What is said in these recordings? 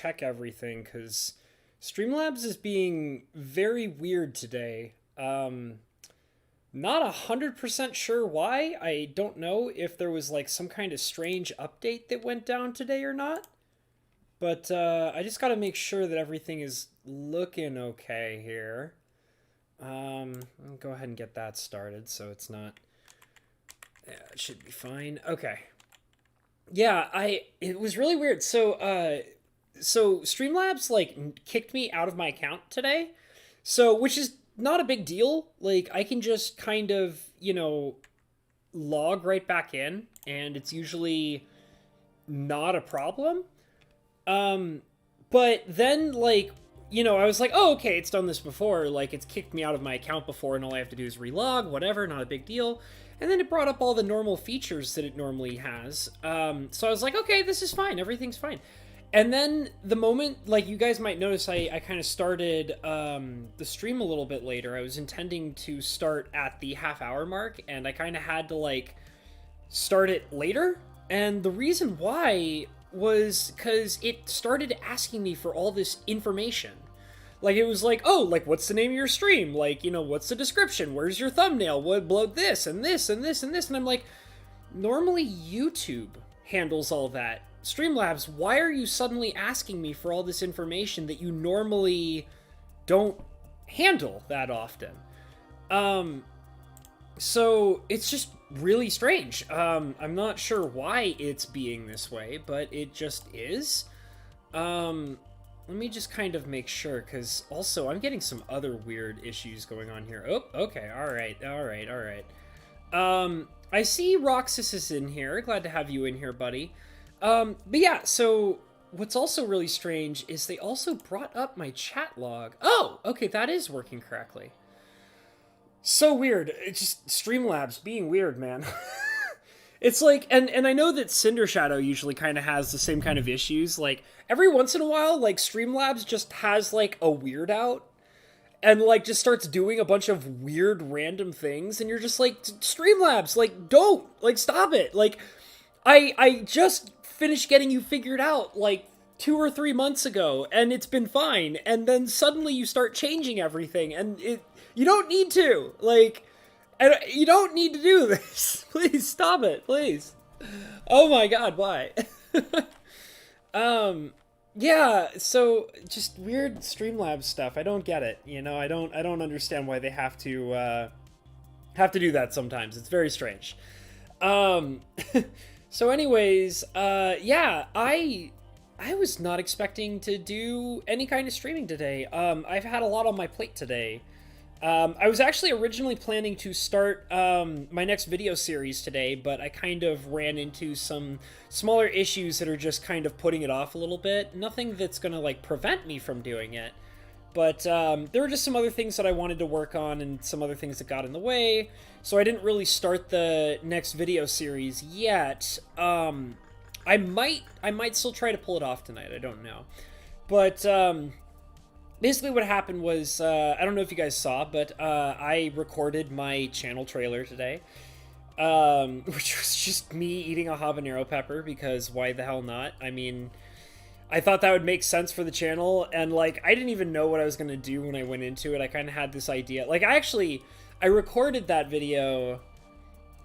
check everything because Streamlabs is being very weird today. Not 100% sure why. I don't know if there was like some kind of strange update that went down today or not. But I just got to make sure that everything is looking okay here. I'll go ahead and get that started so it's not... Yeah, it should be fine. Okay. Yeah, it was really weird. So Streamlabs like kicked me out of my account today. So, which is not a big deal. Like I can just kind of, log right back in and it's usually not a problem. But then like, I was like, oh, okay, it's done this before. Like it's kicked me out of my account before and all I have to do is relog, whatever, not a big deal. And then it brought up all the normal features that it normally has. So I was like, okay, this is fine. Everything's fine. And then the moment, like you guys might notice, I kind of started the stream a little bit later. I was intending to start at the half-hour mark, and I kind of had to, like, start it later. And the reason why was because it started asking me for all this information. Like, it was like, oh, like, what's the name of your stream? Like, what's the description? Where's your thumbnail? What blow this and this and this and this? And I'm like, normally YouTube handles all that. Streamlabs, why are you suddenly asking me for all this information that you normally don't handle that often? So it's just really strange. I'm not sure why it's being this way, but it just is. Let me just kind of make sure, because also I'm getting some other weird issues going on here. Oh, okay, all right. I see Roxas is in here. Glad to have you in here, buddy. But yeah, so what's also really strange is they also brought up my chat log. Oh, okay, that is working correctly. So weird. It's just Streamlabs being weird, man. It's like, and I know that Cinder Shadow usually kind of has the same kind of issues. Like, every once in a while, like, Streamlabs just has, like, a weird out. And, like, just starts doing a bunch of weird, random things. And you're just like, Streamlabs, like, don't! Like, stop it! Like, I just finished getting you figured out, like, 2 or 3 months ago. And it's been fine. And then suddenly you start changing everything. And you don't need to. Like... And you don't need to do this. Please stop it, please. Oh my god, why? Yeah, so just weird Streamlabs stuff. I don't get it. I don't understand why they have to do that sometimes. It's very strange. So anyways, yeah, I was not expecting to do any kind of streaming today. I've had a lot on my plate today. I was actually originally planning to start my next video series today, but I kind of ran into some smaller issues that are just kind of putting it off a little bit. Nothing that's going to, like, prevent me from doing it. But there were just some other things that I wanted to work on and some other things that got in the way. So I didn't really start the next video series yet. I might still try to pull it off tonight. I don't know. But... basically what happened was, I don't know if you guys saw, but I recorded my channel trailer today, which was just me eating a habanero pepper, because why the hell not? I mean, I thought that would make sense for the channel, and, like, I didn't even know what I was going to do when I went into it. I kind of had this idea. Like, I recorded that video,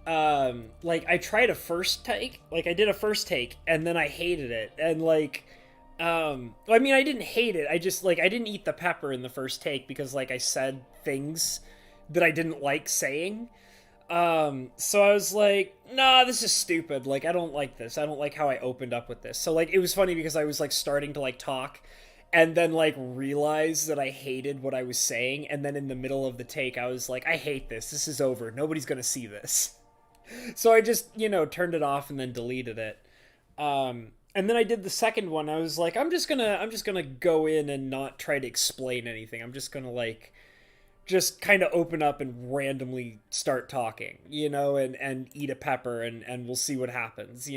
like, I tried a first take. Like, I did a first take, and then I hated it, and, like... I mean, I didn't hate it. I just, like, I didn't eat the pepper in the first take because, like, I said things that I didn't like saying. So I was like, nah, this is stupid. Like, I don't like this. I don't like how I opened up with this. So, like, it was funny because I was, like, starting to, like, talk and then, like, realize that I hated what I was saying. And then in the middle of the take, I was like, I hate this. This is over. Nobody's gonna see this. So I just, turned it off and then deleted it. And then I did the second one. I was like, I'm just gonna go in and not try to explain anything. I'm just gonna, like, just kind of open up and randomly start talking, and eat a pepper and we'll see what happens,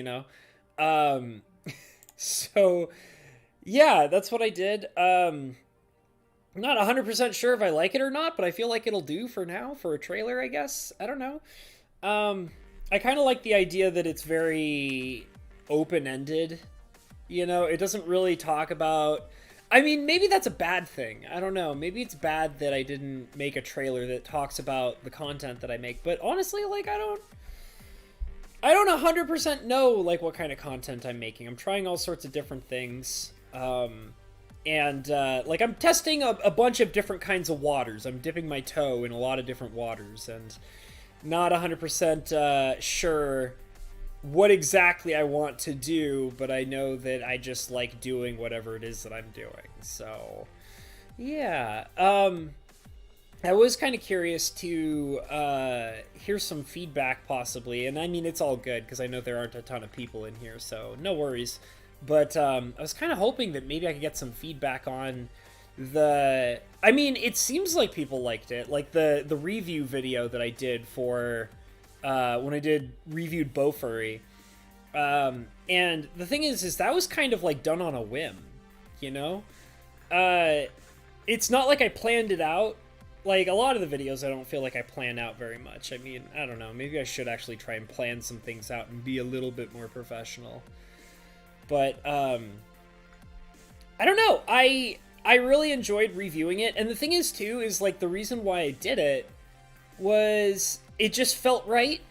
So, yeah, that's what I did. I'm not 100% sure if I like it or not, but I feel like it'll do for now, for a trailer, I guess. I don't know. I kind of like the idea that it's very... open-ended You know, it doesn't really talk about. I mean, maybe that's a bad thing. I don't know. Maybe it's bad that I didn't make a trailer that talks about the content that I make. But honestly, like, I don't 100% know, like, what kind of content I'm making. I'm trying all sorts of different things. Like, I'm testing a bunch of different kinds of waters. I'm dipping my toe in a lot of different waters, and not 100% sure what exactly I want to do, but I know that I just like doing whatever it is that I'm doing. So, yeah. I was kind of curious to hear some feedback, possibly. And I mean, it's all good, because I know there aren't a ton of people in here, so no worries. But I was kind of hoping that maybe I could get some feedback on the... I mean, it seems like people liked it. Like, the review video that I did for... when I reviewed Bofurry. And the thing is that was kind of, like, done on a whim, you know? It's not like I planned it out. Like, a lot of the videos I don't feel like I plan out very much. I mean, I don't know. Maybe I should actually try and plan some things out and be a little bit more professional. But, I don't know. I really enjoyed reviewing it. And the thing is, too, is, like, the reason why I did it was it just felt right.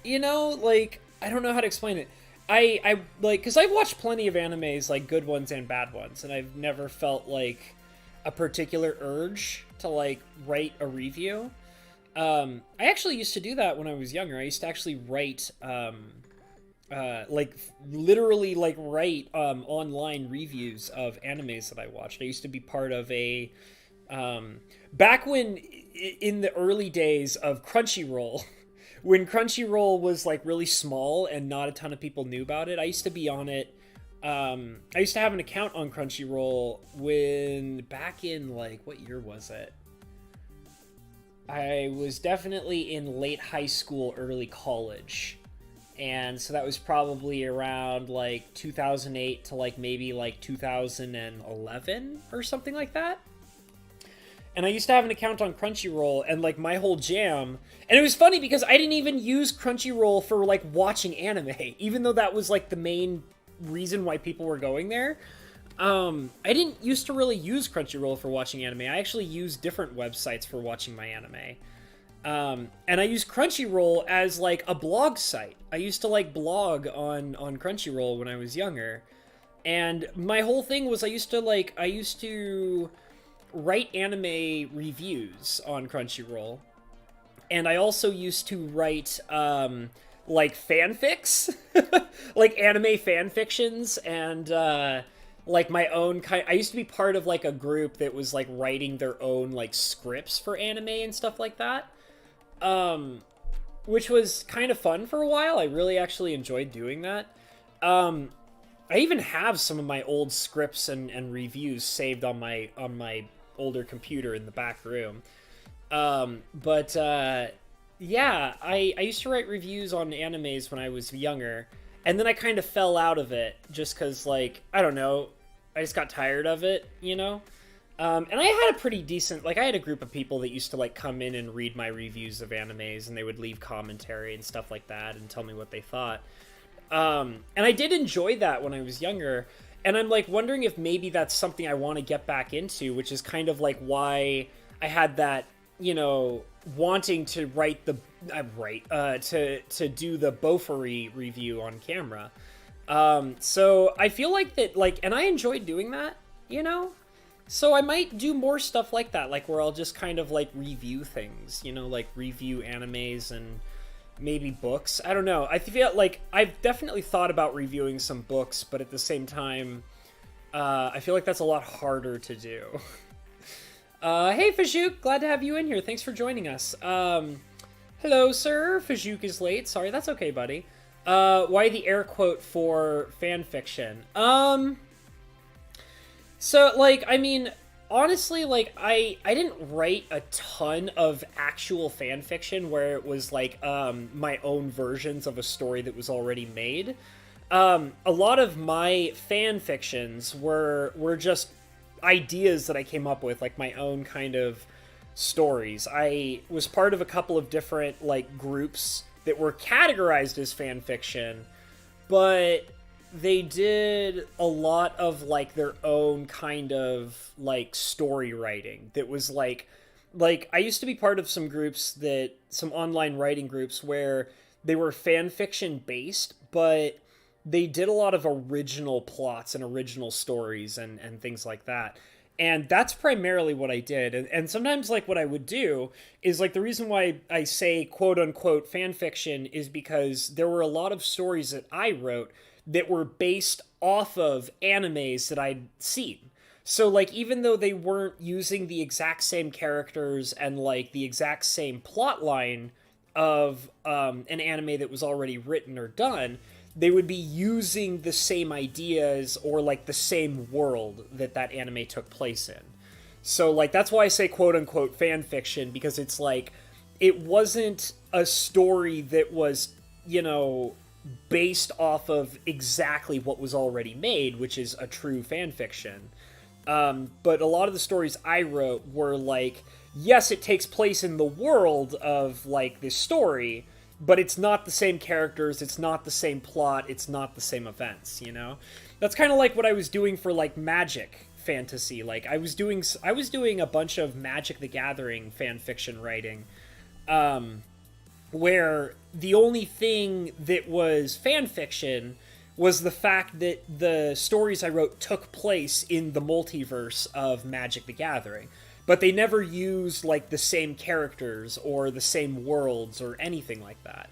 You know? Like, I don't know how to explain it. I like, because I've watched plenty of animes, like, good ones and bad ones, and I've never felt, like, a particular urge to, like, write a review. I actually used to do that when I was younger. I used to actually write, like, literally, like, write, online reviews of animes that I watched. I used to be part of a, back when, in the early days of Crunchyroll, when Crunchyroll was, like, really small and not a ton of people knew about it, I used to be on it. I used to have an account on Crunchyroll back in, like, what year was it? I was definitely in late high school, early college. And so that was probably around, like, 2008 to, like, maybe, like, 2011 or something like that. And I used to have an account on Crunchyroll, and, like, my whole jam... And it was funny because I didn't even use Crunchyroll for, like, watching anime, even though that was, like, the main reason why people were going there. I didn't used to really use Crunchyroll for watching anime. I actually used different websites for watching my anime. And I used Crunchyroll as, like, a blog site. I used to, like, blog on Crunchyroll when I was younger. And my whole thing was I used to write anime reviews on Crunchyroll. And I also used to write, like, fanfics. Like, anime fanfictions, and, like, my own kind... I used to be part of, like, a group that was, like, writing their own, like, scripts for anime and stuff like that. Which was kind of fun for a while. I really actually enjoyed doing that. I even have some of my old scripts and reviews saved on my older computer in the back room. Yeah, I used to write reviews on animes when I was younger, and then I kind of fell out of it, just because, like, I don't know, I just got tired of it, you know? And I had a pretty decent, like, I had a group of people that used to, like, come in and read my reviews of animes, and they would leave commentary and stuff like that, and tell me what they thought. And I did enjoy that when I was younger, and I'm, like, wondering if maybe that's something I want to get back into, which is kind of, like, why I had that, you know, wanting to write the... to do the Bofurry review on camera. So I feel like that, like, and I enjoyed doing that, you know? So I might do more stuff like that, like, where I'll just kind of, like, review things, you know, like, review animes and maybe books. I don't know. I feel like I've definitely thought about reviewing some books, but at the same time, I feel like that's a lot harder to do. Hey, Fajouk, glad to have you in here. Thanks for joining us. Hello, sir. Fajouk is late. Sorry, that's okay, buddy. Why the air quote for fanfiction? So, like, I mean, honestly, like, I didn't write a ton of actual fanfiction where it was, like, my own versions of a story that was already made. A lot of my fanfictions were just ideas that I came up with, like, my own kind of stories. I was part of a couple of different, like, groups that were categorized as fan fiction, but they did a lot of like their own kind of like story writing that was like I used to be part of some online writing groups where they were fan fiction based, but they did a lot of original plots and original stories and things like that. And that's primarily what I did. And sometimes, like, what I would do is, like, the reason why I say quote unquote fan fiction is because there were a lot of stories that I wrote that were based off of animes that I'd seen. So, like, even though they weren't using the exact same characters and, like, the exact same plot line of an anime that was already written or done, they would be using the same ideas or like the same world that anime took place in. So like that's why I say quote unquote fan fiction, because it's like it wasn't a story that was, you know, based off of exactly what was already made, which is a true fan fiction. But a lot of the stories I wrote were like, yes, it takes place in the world of like this story, but it's not the same characters, it's not the same plot, it's not the same events, you know? That's kind of like what I was doing for like Magic fantasy. Like I was doing a bunch of Magic the Gathering fan fiction writing, where the only thing that was fan fiction was the fact that the stories I wrote took place in the multiverse of Magic the Gathering. But they never used, like, the same characters or the same worlds or anything like that.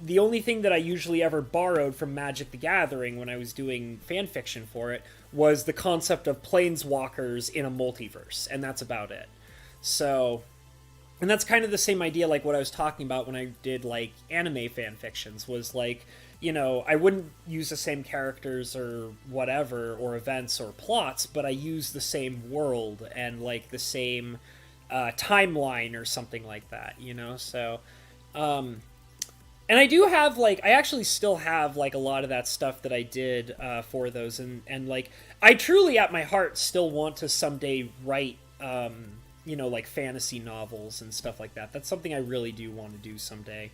The only thing that I usually ever borrowed from Magic the Gathering when I was doing fanfiction for it was the concept of planeswalkers in a multiverse, and that's about it. So, and that's kind of the same idea like what I was talking about when I did, like, anime fanfictions, was, like, you know, I wouldn't use the same characters or whatever, or events or plots, but I use the same world and, like, the same timeline or something like that, you know? So, and I do have, like, I actually still have, like, a lot of that stuff that I did for those, and, like, I truly, at my heart, still want to someday write, you know, like, fantasy novels and stuff like that. That's something I really do want to do someday.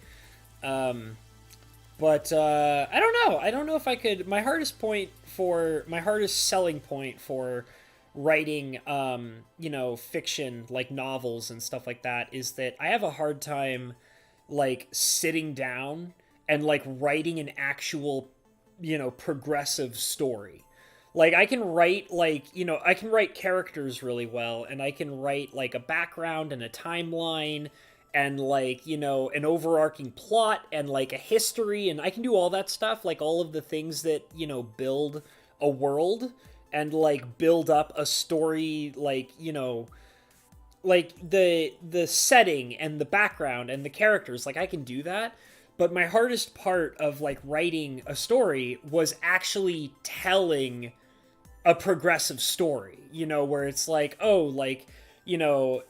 But I don't know. I don't know if I could. My hardest selling point for writing, you know, fiction like novels and stuff like that is that I have a hard time, like, sitting down and like writing an actual, you know, progressive story. Like I can write I can write characters really well, and I can write like a background and a timeline and like, you know, an overarching plot and like a history, and I can do all that stuff, like all of the things that, you know, build a world and like build up a story, like, you know, like the setting and the background and the characters, like I can do that. But my hardest part of like writing a story was actually telling a progressive story, you know, where it's like, oh, like, you know,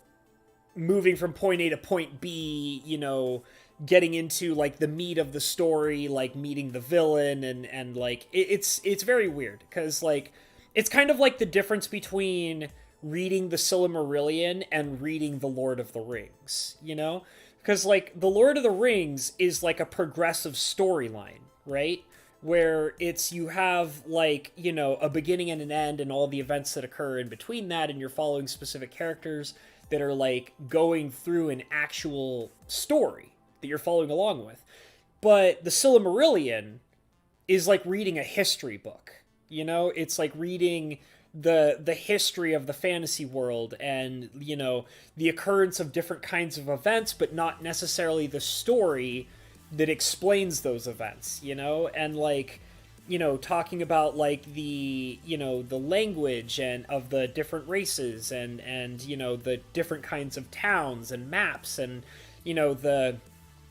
moving from point A to point B, you know, getting into like the meat of the story, like meeting the villain, and like it's very weird because like it's kind of like the difference between reading the Silmarillion and reading the Lord of the Rings, you know? Because like the Lord of the Rings is like a progressive storyline, right? Where it's, you have like, you know, a beginning and an end and all the events that occur in between that, and you're following specific characters that are like going through an actual story that you're following along with. But the Silmarillion is like reading a history book, you know? It's like reading the history of the fantasy world and, you know, the occurrence of different kinds of events, but not necessarily the story that explains those events, you know? And like, you know, talking about like the, you know, the language and of the different races and you know, the different kinds of towns and maps and, you know, the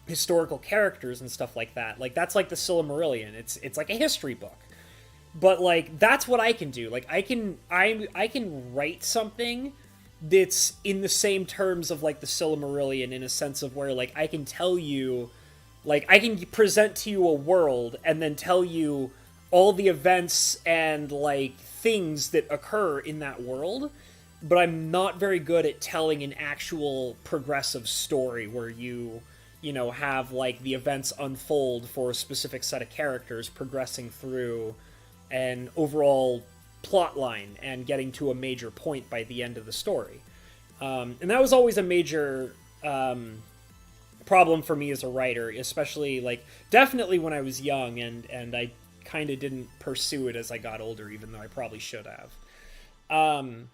historical characters and stuff like that. Like that's like the Silmarillion. It's like a history book. But like that's what I can do. Like I can write something that's in the same terms of like the Silmarillion, in a sense of where like I can tell you, like I can present to you a world and then tell you all the events and like things that occur in that world, but I'm not very good at telling an actual progressive story where you have like the events unfold for a specific set of characters progressing through an overall plot line and getting to a major point by the end of the story. And that was always a major problem for me as a writer, especially like definitely when I was young, and I kind of didn't pursue it as I got older, even though I probably should have. And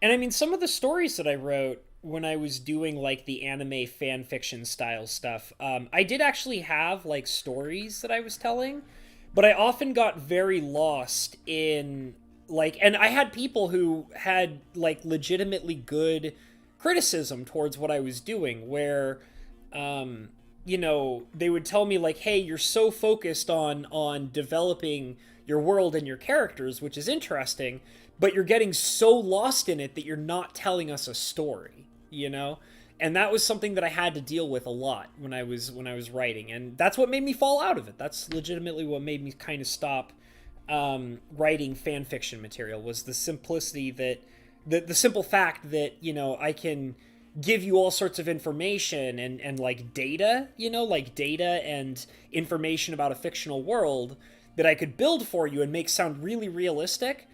I mean, some of the stories that I wrote when I was doing like the anime fan fiction style stuff, I did actually have like stories that I was telling, but I often got very lost in like, and I had people who had like legitimately good criticism towards what I was doing, where they would tell me like, hey, you're so focused on developing your world and your characters, which is interesting, but you're getting so lost in it that you're not telling us a story, And that was something that I had to deal with a lot when I was writing, and that's what made me fall out of it. That's legitimately what made me kind of stop writing fan fiction material, was the simplicity that the simple fact that I can give you all sorts of information and like data, like data and information about a fictional world that I could build for you and make sound really realistic.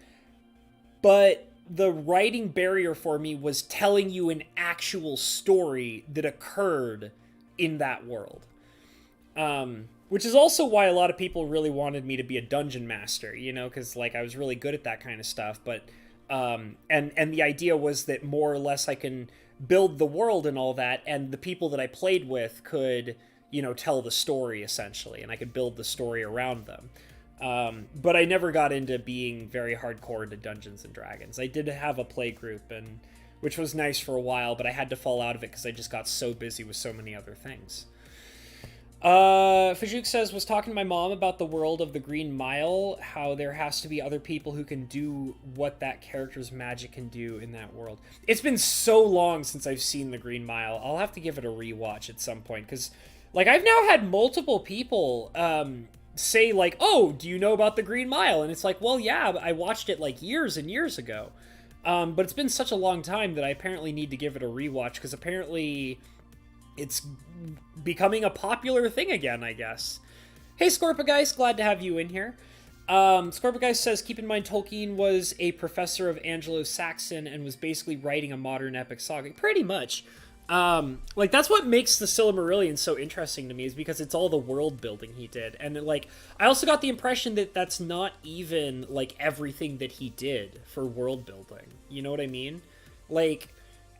But the writing barrier for me was telling you an actual story that occurred in that world. Which is also why a lot of people really wanted me to be a dungeon master, because like I was really good at that kind of stuff. But and the idea was that more or less I can build the world and all that, and the people that I played with could, tell the story essentially, and I could build the story around them. But I never got into being very hardcore into Dungeons and Dragons. I did have a play group, and which was nice for a while, but I had to fall out of it because I just got so busy with so many other things. Fajuk says, was talking to my mom about the world of the Green Mile, how there has to be other people who can do what that character's magic can do in that world. It's been so long since I've seen the Green Mile. I'll have to give it a rewatch at some point, because like I've now had multiple people say like, oh, do you know about the Green Mile? And it's like, well, yeah, I watched it like years and years ago. But it's been such a long time that I apparently need to give it a rewatch, because apparently it's becoming a popular thing again, I guess. Hey, Scorpageist, glad to have you in here. Scorpageist says, keep in mind Tolkien was a professor of Anglo-Saxon and was basically writing a modern epic saga. Pretty much. Like, that's what makes the Silmarillion so interesting to me, is because it's all the world building he did. And, like, I also got the impression that that's not even, like, everything that he did for world building. You know what I mean? Like,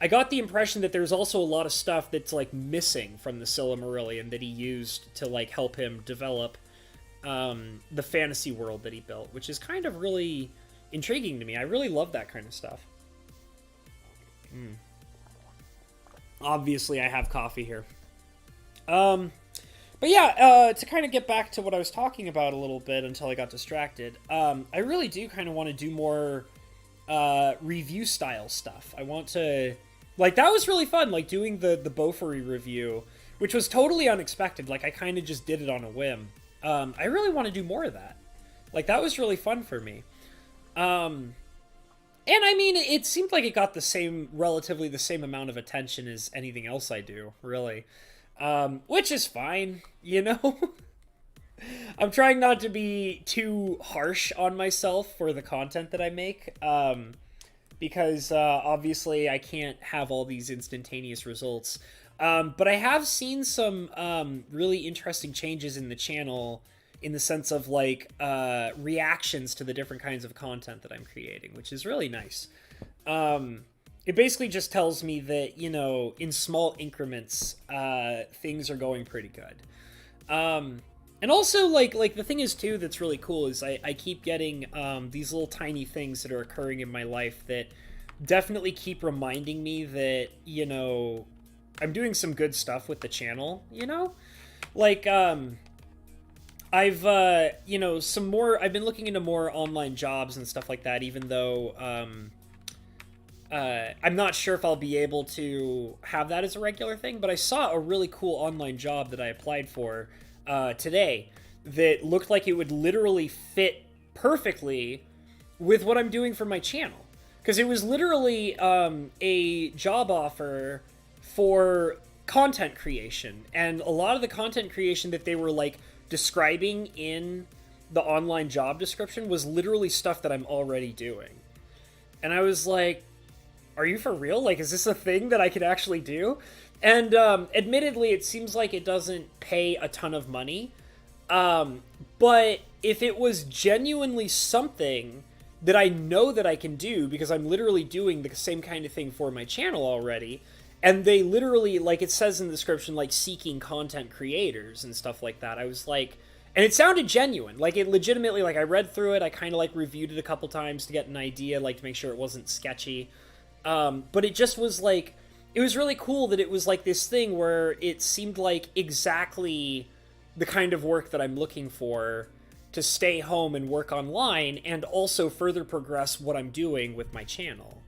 I got the impression that there's also a lot of stuff that's, like, missing from the Silmarillion that he used to, like, help him develop the fantasy world that he built, which is kind of really intriguing to me. I really love that kind of stuff. Obviously, I have coffee here. But yeah, to kind of get back to what I was talking about a little bit until I got distracted, I really do kind of want to do more review style stuff. I want to, like, that was really fun, like doing the Beaufory review, which was totally unexpected. Like, I kind of just did it on a whim. I really want to do more of that. Like, that was really fun for me. And I mean, it seemed like it got relatively the same amount of attention as anything else I do, really. Which is fine, you know? I'm trying not to be too harsh on myself for the content that I make, because obviously I can't have all these instantaneous results. But I have seen some really interesting changes in the channel, in the sense of, like, reactions to the different kinds of content that I'm creating, which is really nice. It basically just tells me that, you know, in small increments, things are going pretty good. And also, like the thing is, too, that's really cool is I keep getting these little tiny things that are occurring in my life that definitely keep reminding me that, you know, I'm doing some good stuff with the channel, you know? Like, I've, you know, I've been looking into more online jobs and stuff like that, even though, I'm not sure if I'll be able to have that as a regular thing, but I saw a really cool online job that I applied for, today, that looked like it would literally fit perfectly with what I'm doing for my channel. Because it was literally, a job offer for content creation. And a lot of the content creation that they were like describing in the online job description was literally stuff that I'm already doing. And I was like, are you for real? Like, is this a thing that I could actually do? And admittedly, it seems like it doesn't pay a ton of money. But if it was genuinely something that I know that I can do, because I'm literally doing the same kind of thing for my channel already, and they literally, like it says in the description, like seeking content creators and stuff like that, I was like, and it sounded genuine. Like, it legitimately, like, I read through it, I kind of, like, reviewed it a couple times to get an idea, like, to make sure it wasn't sketchy. But it just was, like, it was really cool that it was, like, this thing where it seemed like exactly the kind of work that I'm looking for to stay home and work online and also further progress what I'm doing with my channel.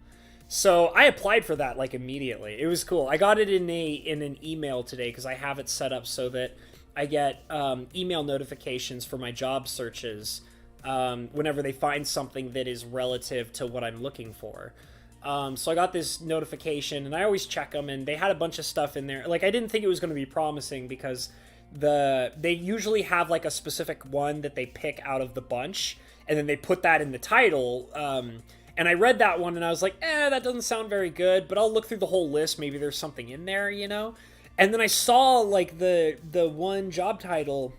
So I applied for that, like, immediately. It was cool. I got it in an email today because I have it set up so that I get email notifications for my job searches whenever they find something that is relative to what I'm looking for. So I got this notification, and I always check them, and they had a bunch of stuff in there. Like, I didn't think it was going to be promising because they usually have, like, a specific one that they pick out of the bunch, and then they put that in the title. And I read that one, and I was like, that doesn't sound very good, but I'll look through the whole list. Maybe there's something in there, you know? And then I saw, like, the one job title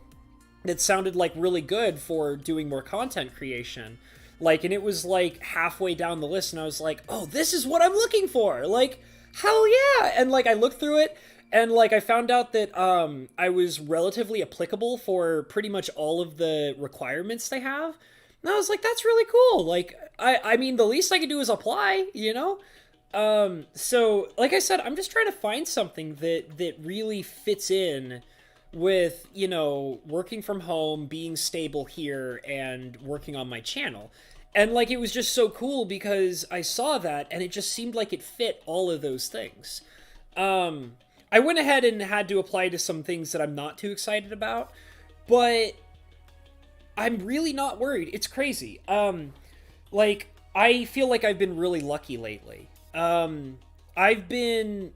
that sounded, like, really good for doing more content creation. Like, and it was, like, halfway down the list, and I was like, oh, this is what I'm looking for! Like, hell yeah! And, like, I looked through it, and, like, I found out that I was relatively applicable for pretty much all of the requirements they have. And I was like, that's really cool! Like, I mean, the least I could do is apply, you know? So, like I said, I'm just trying to find something that really fits in with, you know, working from home, being stable here, and working on my channel. And, like, it was just so cool because I saw that, and it just seemed like it fit all of those things. I went ahead and had to apply to some things that I'm not too excited about, but I'm really not worried. It's crazy. Like, I feel like I've been really lucky lately. I've been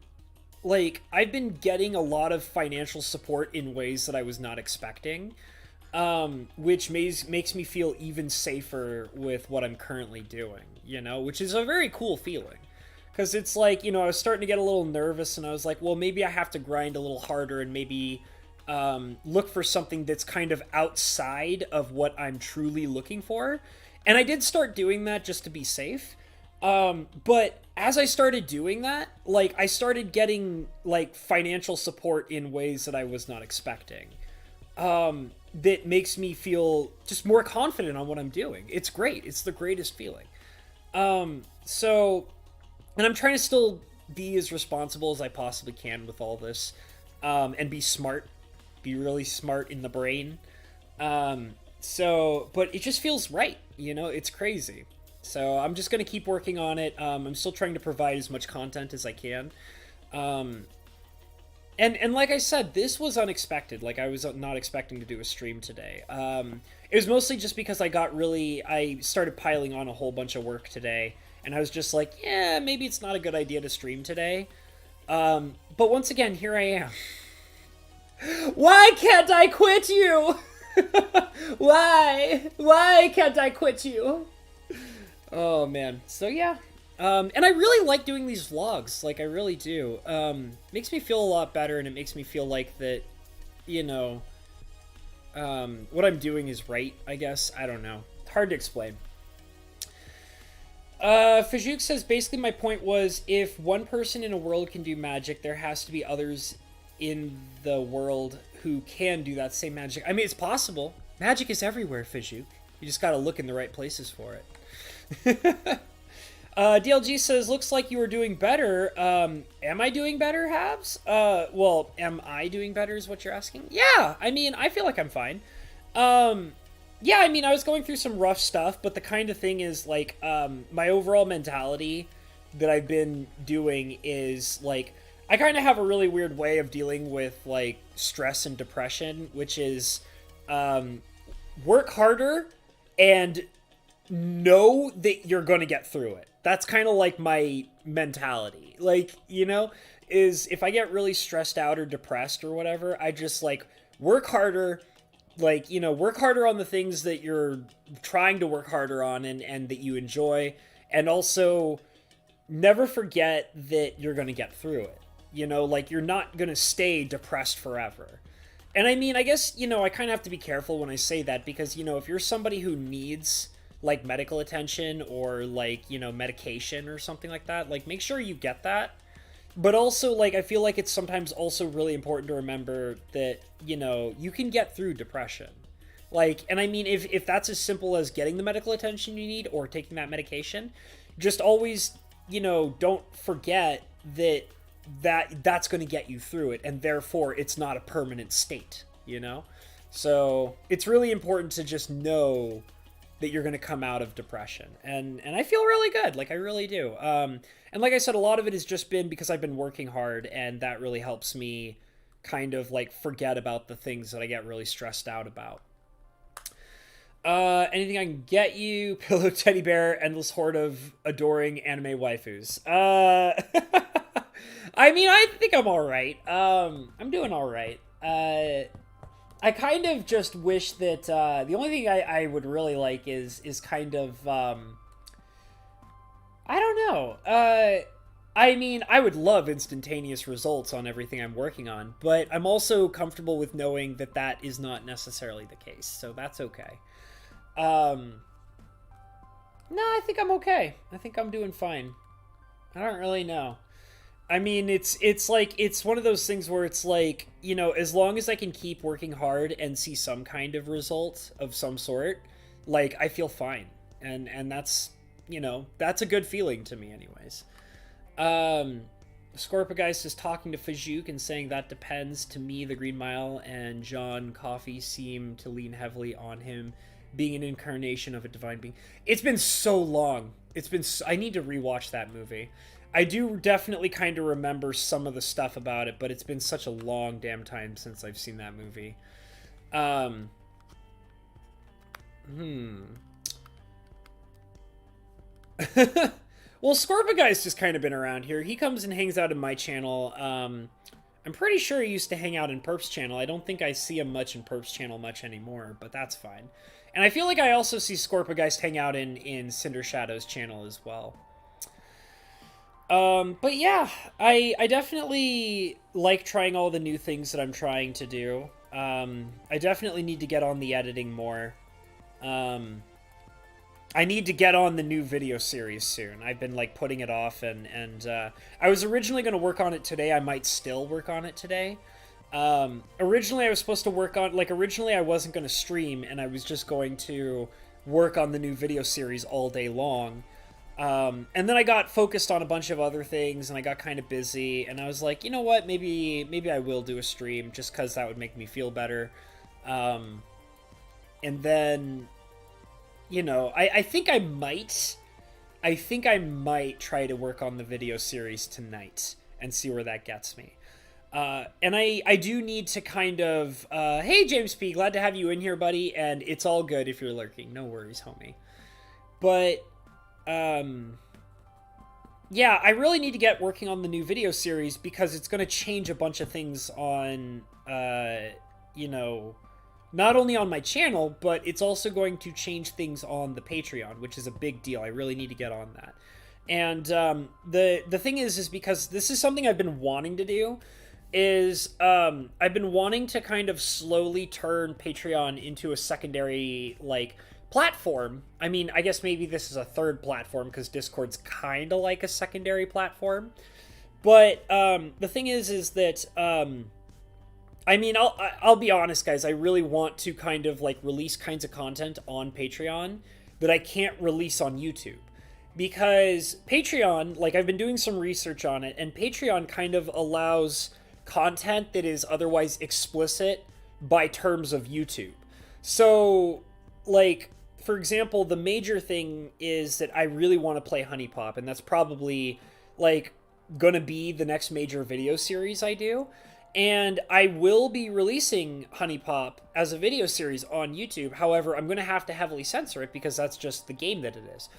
getting a lot of financial support in ways that I was not expecting, which makes me feel even safer with what I'm currently doing, you know, which is a very cool feeling. Because it's like, you know, I was starting to get a little nervous, and I was like, well, maybe I have to grind a little harder and maybe look for something that's kind of outside of what I'm truly looking for. And I did start doing that just to be safe. But as I started doing that, like, I started getting, like, financial support in ways that I was not expecting. That makes me feel just more confident on what I'm doing. It's great. It's the greatest feeling. And I'm trying to still be as responsible as I possibly can with all this, and be smart, be really smart in the brain. But it just feels right, you know, it's crazy. So I'm just going to keep working on it. I'm still trying to provide as much content as I can. And like I said, this was unexpected. Like, I was not expecting to do a stream today. It was mostly just because I started piling on a whole bunch of work today. And I was just like, yeah, maybe it's not a good idea to stream today. But once again, here I am. Why can't I quit you? Why? Why can't I quit you? Oh, man. So, yeah. And I really like doing these vlogs. Like, I really do. Makes me feel a lot better, and it makes me feel like that, you know, what I'm doing is right, I guess. I don't know. Hard to explain. Fajouk says, basically my point was, if one person in a world can do magic, there has to be others in the world who can do that same magic. I mean, it's possible. Magic is everywhere, Fajouk. You just gotta look in the right places for it. DLG says, looks like you were doing better. Am I doing better, Habs? Well, am I doing better is what you're asking? Yeah, I mean, I feel like I'm fine. Yeah, I mean, I was going through some rough stuff, but the kind of thing is, like, my overall mentality that I've been doing is, like, I kind of have a really weird way of dealing with, like, stress and depression, which is, work harder and know that you're going to get through it. That's kind of like my mentality. Like, you know, is if I get really stressed out or depressed or whatever, I just like work harder, like, you know, work harder on the things that you're trying to work harder on and that you enjoy, and also never forget that you're going to get through it. You know, like, you're not going to stay depressed forever. And I mean, I guess, you know, I kind of have to be careful when I say that because, you know, if you're somebody who needs like medical attention or like, you know, medication or something like that, like, make sure you get that. But also, like, I feel like it's sometimes also really important to remember that, you know, you can get through depression. Like, and I mean, if that's as simple as getting the medical attention you need or taking that medication, just always, you know, don't forget that that's going to get you through it, and therefore it's not a permanent state, you know? So it's really important to just know that you're going to come out of depression. And I feel really good. Like, I really do. And like I said, a lot of it has just been because I've been working hard, and that really helps me kind of like forget about the things that I get really stressed out about. Anything I can get you? Pillow, teddy bear, endless horde of adoring anime waifus. I mean, I think I'm all right. I'm doing all right. I kind of just wish that the only thing I would really like is kind of I don't know. I mean, I would love instantaneous results on everything I'm working on, but I'm also comfortable with knowing that that is not necessarily the case, so that's okay. No, I think I'm okay. I think I'm doing fine. I don't really know. I mean, it's like, it's one of those things where it's like, you know, as long as I can keep working hard and see some kind of result of some sort, like, I feel fine. And that's, you know, that's a good feeling to me anyways. Scorpageist is talking to Fajouk and saying that depends. To me, the Green Mile and John Coffey seem to lean heavily on him being an incarnation of a divine being. It's been so long. I need to rewatch that movie. I do definitely kind of remember some of the stuff about it, but it's been such a long damn time since I've seen that movie. Well, Scorpaguy's just kind of been around here. He comes and hangs out in my channel. I'm pretty sure he used to hang out in Perp's channel. I don't think I see him much in Perp's channel much anymore, but that's fine. And I feel like I also see Scorpageist hang out in Cinder Shadow's channel as well. But yeah, I definitely like trying all the new things that I'm trying to do. I definitely need to get on the editing more. I need to get on the new video series soon. I've been like putting it off, and I was originally going to work on it today. I might still work on it today. Originally I was supposed to work on, like, originally I wasn't going to stream, and I was just going to work on the new video series all day long. And then I got focused on a bunch of other things, and I got kind of busy, and I was like, you know what, maybe I will do a stream, just because that would make me feel better. And then, you know, I think I might try to work on the video series tonight, and see where that gets me. And I do need to kind of, hey James P, glad to have you in here, buddy, and it's all good if you're lurking, no worries, homie. But, yeah, I really need to get working on the new video series, because it's going to change a bunch of things on, you know, not only on my channel, but it's also going to change things on the Patreon, which is a big deal. I really need to get on that. And, the thing is because this is something I've been wanting to do, is, I've been wanting to kind of slowly turn Patreon into a secondary, like, platform. I mean, I guess maybe this is a third platform, because Discord's kind of like a secondary platform. But, the thing is that, I mean, I'll be honest, guys, I really want to kind of, like, release kinds of content on Patreon that I can't release on YouTube. Because Patreon, like, I've been doing some research on it, and Patreon kind of allows content that is otherwise explicit by terms of YouTube. So, like, for example, the major thing is that I really want to play Honey Pop, and that's probably, like, gonna be the next major video series I do. And I will be releasing Honey Pop as a video series on YouTube. However, I'm going to have to heavily censor it, because that's just the game that it is.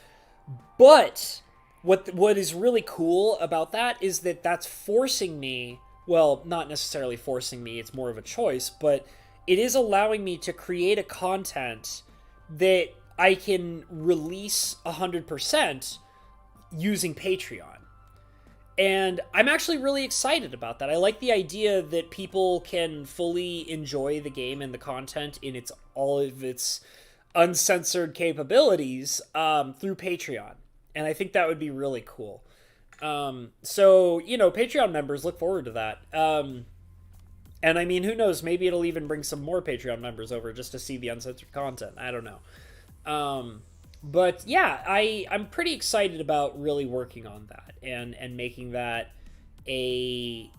But what is really cool about that is that that's forcing me, well, not necessarily forcing me, it's more of a choice, but it is allowing me to create a content that I can release 100% using Patreon. And I'm actually really excited about that. I like the idea that people can fully enjoy the game and the content in all of its uncensored capabilities through Patreon. And I think that would be really cool. So, Patreon members, look forward to that. And I mean, who knows? Maybe it'll even bring some more Patreon members over just to see the uncensored content. I don't know. But yeah, I'm pretty excited about really working on that and making that a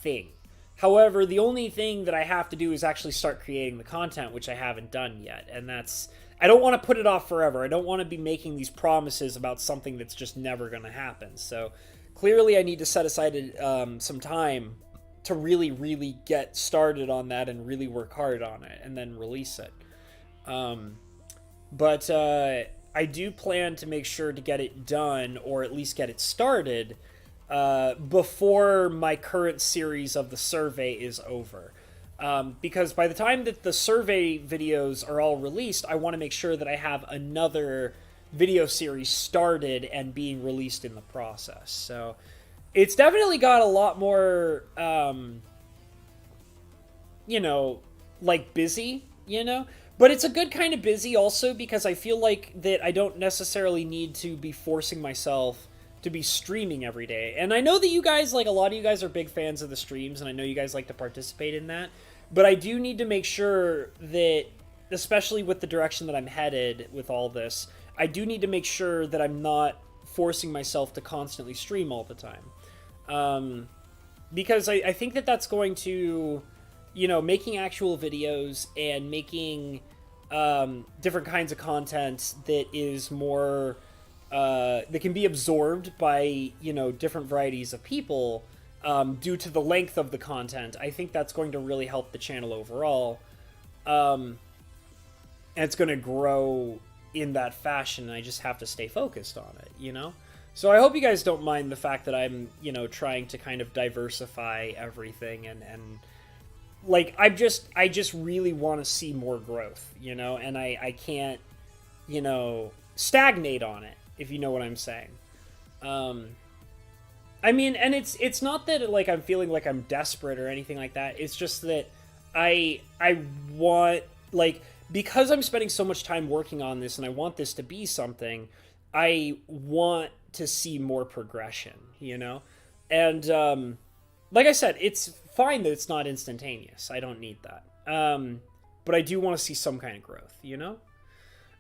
thing. However, the only thing that I have to do is actually start creating the content, which I haven't done yet. And I don't want to put it off forever. I don't want to be making these promises about something that's just never going to happen. So clearly I need to set aside some time to really, really get started on that and really work hard on it and then release it. But I do plan to make sure to get it done, or at least get it started, before my current series of the survey is over. Because by the time that the survey videos are all released, I want to make sure that I have another video series started and being released in the process. So it's definitely got a lot more, busy, But it's a good kind of busy also, because I feel like that I don't necessarily need to be forcing myself to be streaming every day. And I know that you guys, a lot of you guys are big fans of the streams, and I know you guys like to participate in that. But I do need to make sure that, especially with the direction that I'm headed with all this, I do need to make sure that I'm not forcing myself to constantly stream all the time. Because I think that that's going to, making actual videos and making different kinds of content that is more, that can be absorbed by, different varieties of people, due to the length of the content. I think that's going to really help the channel overall. And it's going to grow in that fashion, and I just have to stay focused on it, So I hope you guys don't mind the fact that I'm, trying to kind of diversify everything and I just really want to see more growth, and I can't, stagnate on it, if you know what I'm saying. I mean, and it's not that I'm feeling like I'm desperate or anything like that. It's just that I want, because I'm spending so much time working on this and I want this to be something, I want to see more progression, And, like I said, it's fine that it's not instantaneous. I don't need that. But I do want to see some kind of growth,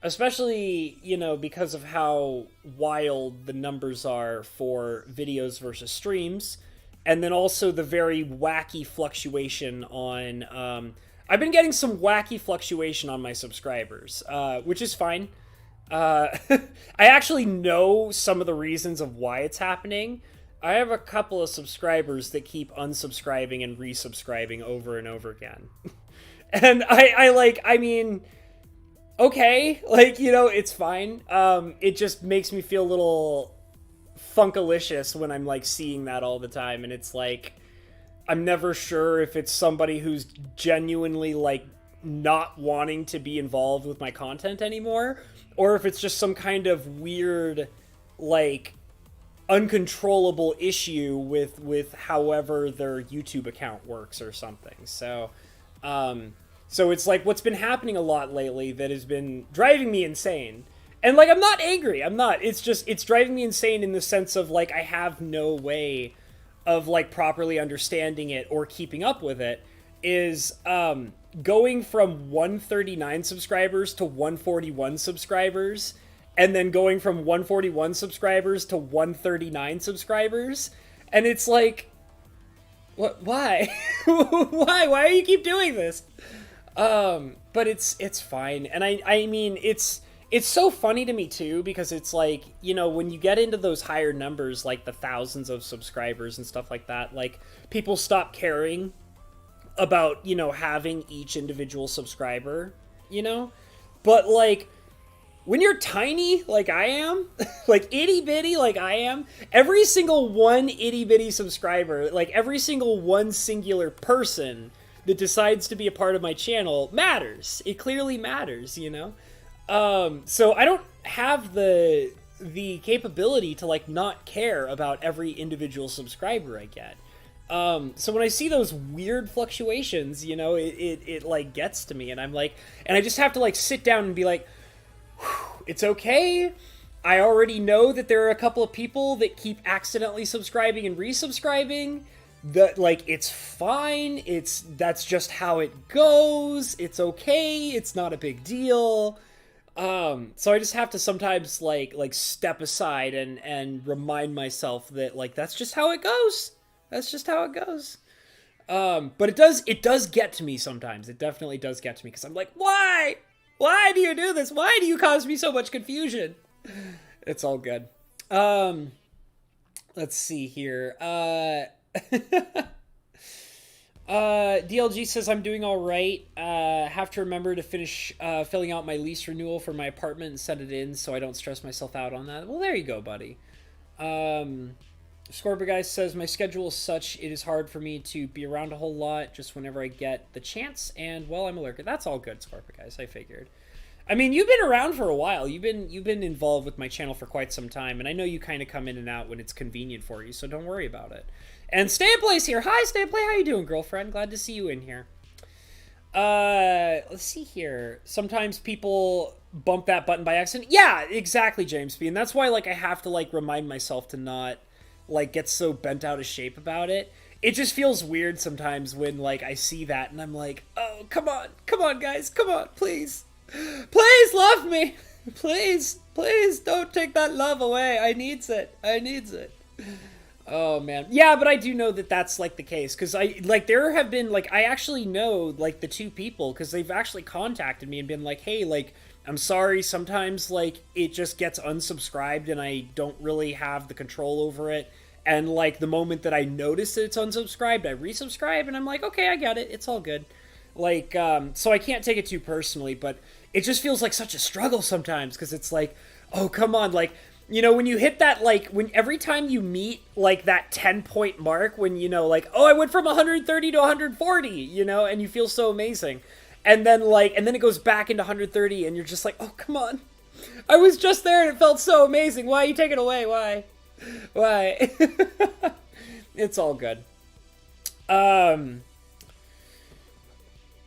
Especially, because of how wild the numbers are for videos versus streams. And then also the very wacky fluctuation on... I've been getting some wacky fluctuation on my subscribers, which is fine. I actually know some of the reasons of why it's happening. I have a couple of subscribers that keep unsubscribing and resubscribing over and over again. And I mean, okay, it's fine. It just makes me feel a little funkalicious when I'm seeing that all the time, and it's I'm never sure if it's somebody who's genuinely not wanting to be involved with my content anymore, or if it's just some kind of weird uncontrollable issue with however their YouTube account works or something. So it's what's been happening a lot lately that has been driving me insane. And I'm not angry. I'm not. It's just, it's driving me insane in the sense of I have no way of properly understanding it or keeping up with it, is going from 139 subscribers to 141 subscribers, and then going from 141 subscribers to 139 subscribers. And it's what? Why? Why do you keep doing this? But it's fine. And I mean, it's so funny to me too, because it's when you get into those higher numbers, the thousands of subscribers and stuff like that, people stop caring about, having each individual subscriber, But when you're tiny like I am, like itty bitty like I am, every single one itty bitty subscriber, like every single one singular person that decides to be a part of my channel matters. It clearly matters, you know? So I don't have the capability to like not care about every individual subscriber I get. So when I see those weird fluctuations, you know, it like gets to me, and I'm like, and I just have to like sit down and be like, it's okay. I already know that there are a couple of people that keep accidentally subscribing and resubscribing. That, like, it's fine. That's just how it goes. It's okay. It's not a big deal. So I just have to sometimes like step aside and remind myself that like that's just how it goes. That's just how it goes. But it does get to me sometimes. It definitely does get to me because I'm like, why? Why do you do this? Why do you cause me so much confusion? It's all good. Let's see here. DLG says I'm doing all right. Have to remember to finish filling out my lease renewal for my apartment and send it in so I don't stress myself out on that. Well, there you go, buddy. Scorpio Guy says my schedule is such it is hard for me to be around a whole lot just whenever I get the chance, and well, I'm a lurker. That's all good, Scorpio Guys. I figured. I mean, you've been around for a while. You've been involved with my channel for quite some time, and I know you kind of come in and out when it's convenient for you, so don't worry about it. And Stanplay's here. Hi, Stanplay. How you doing, girlfriend? Glad to see you in here. Let's see here. Sometimes people bump that button by accident. Yeah, exactly, James B. And that's why, like, I have to, like, remind myself to not, like, get so bent out of shape about it. It just feels weird sometimes when, like, I see that and I'm like, oh, come on, guys, come on, please. Please love me. Please don't take that love away. I needs it. Oh man. Yeah, but I do know that that's like the case because there have been like I actually know like the two people because they've actually contacted me and been like, hey, like I'm sorry, sometimes like it just gets unsubscribed and I don't really have the control over it, and like the moment that I notice that it's unsubscribed I resubscribe and I'm like, okay, I get it, it's all good. Like, so I can't take it too personally, but it just feels like such a struggle sometimes because it's like, oh, come on, like, you know, when you hit that, like, when every time you meet, like, that 10-point mark, when, you know, like, oh, I went from 130 to 140, you know, and you feel so amazing. And then, like, and then it goes back into 130, and you're just like, oh, come on. I was just there, and it felt so amazing. Why you take it away? Why? It's all good.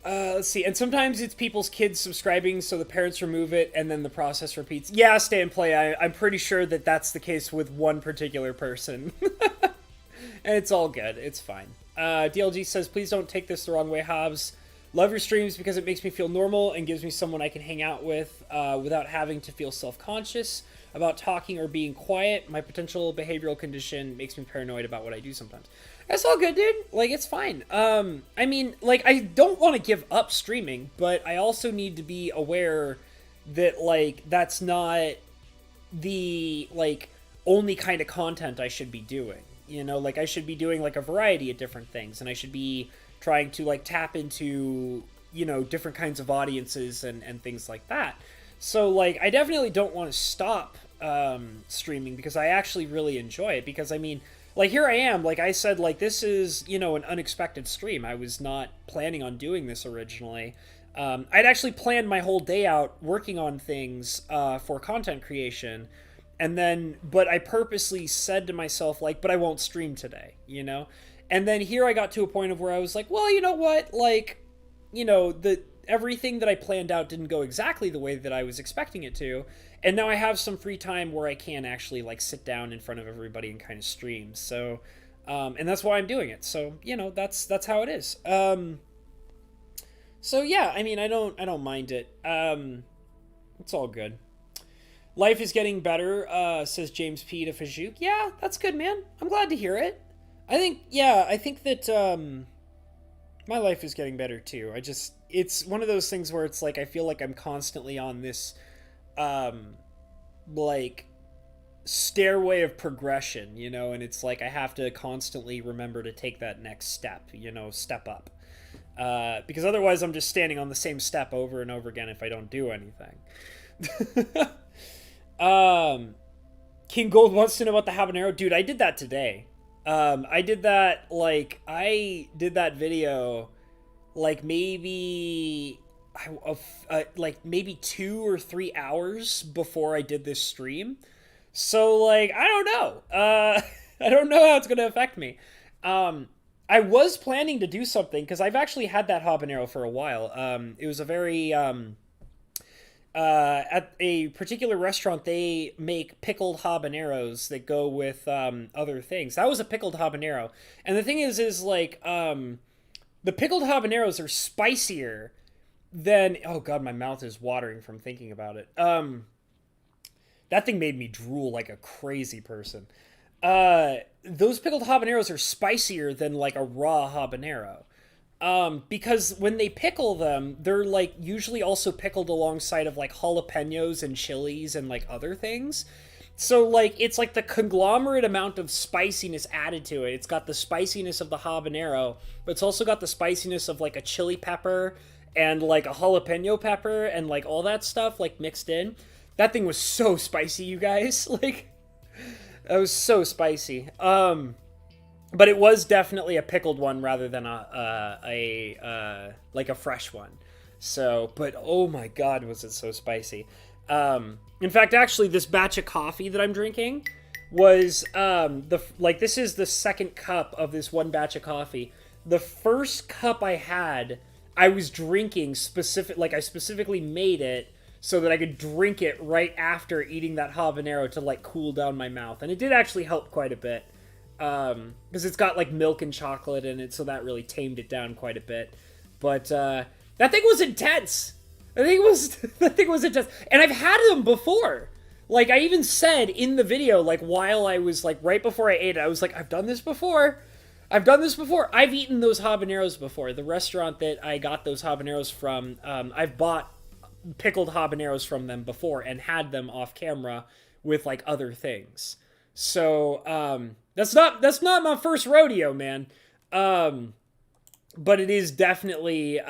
Let's see, and sometimes it's people's kids subscribing, so the parents remove it, and then the process repeats. Yeah, Stay and Play, I'm pretty sure that that's the case with one particular person. And it's all good, it's fine. DLG says, please don't take this the wrong way, Hobbs. Love your streams because it makes me feel normal and gives me someone I can hang out with without having to feel self-conscious about talking or being quiet. My potential behavioral condition makes me paranoid about what I do sometimes. That's all good, dude. Like, it's fine. I mean, like, I don't want to give up streaming, but I also need to be aware that, like, that's not the, like, only kind of content I should be doing. You know, like, I should be doing, like, a variety of different things, and I should be trying to, like, tap into, you know, different kinds of audiences and things like that. So, like, I definitely don't want to stop streaming because I actually really enjoy it because, I mean, like, here I am, like I said, like, this is, you know, an unexpected stream. I was not planning on doing this originally. I'd actually planned my whole day out working on things for content creation, and then, but I purposely said to myself, like, but I won't stream today, you know? And then here I got to a point of where I was like, well, you know what, like, you know, everything that I planned out didn't go exactly the way that I was expecting it to, and now I have some free time where I can actually, like, sit down in front of everybody and kind of stream. So, and that's why I'm doing it. So, you know, that's how it is. So yeah, I mean, I don't mind it. It's all good. Life is getting better, says James P. to Fajouk. Yeah, that's good, man. I'm glad to hear it. I think that, my life is getting better too. It's one of those things where it's like, I feel like I'm constantly on this, like, stairway of progression, you know, and it's like I have to constantly remember to take that next step, you know, step up. Because otherwise I'm just standing on the same step over and over again if I don't do anything. um, King Gold wants to know about the habanero. Dude, I did that today. I did that video like maybe like maybe 2 or 3 hours before I did this stream. So like I don't know. I don't know how it's gonna affect me. I was planning to do something because I've actually had that habanero for a while. It was a very at a particular restaurant, they make pickled habaneros that go with other things. That was a pickled habanero, and the thing is like the pickled habaneros are spicier than. Oh god, my mouth is watering from thinking about it. That thing made me drool like a crazy person. Those pickled habaneros are spicier than like a raw habanero. Because when they pickle them, they're like usually also pickled alongside of like jalapenos and chilies and like other things. So like it's like the conglomerate amount of spiciness added to it. It's got the spiciness of the habanero, but it's also got the spiciness of like a chili pepper and like a jalapeno pepper and like all that stuff like mixed in. That thing was so spicy, you guys. Like that was so spicy. But it was definitely a pickled one rather than like a fresh one. So, but oh my god, was it so spicy. In fact, actually, this batch of coffee that I'm drinking was this is the second cup of this one batch of coffee. The first cup I had, I was drinking I specifically made it so that I could drink it right after eating that habanero to like cool down my mouth, and it did actually help quite a bit. Because it's got like milk and chocolate in it, so that really tamed it down quite a bit. But that thing was intense. That thing was intense, and I've had them before. Like I even said in the video, like while I was like right before I ate it, I was like, I've done this before. I've eaten those habaneros before. The restaurant that I got those habaneros from, I've bought pickled habaneros from them before and had them off camera with like other things. So that's not my first rodeo, man. But it is definitely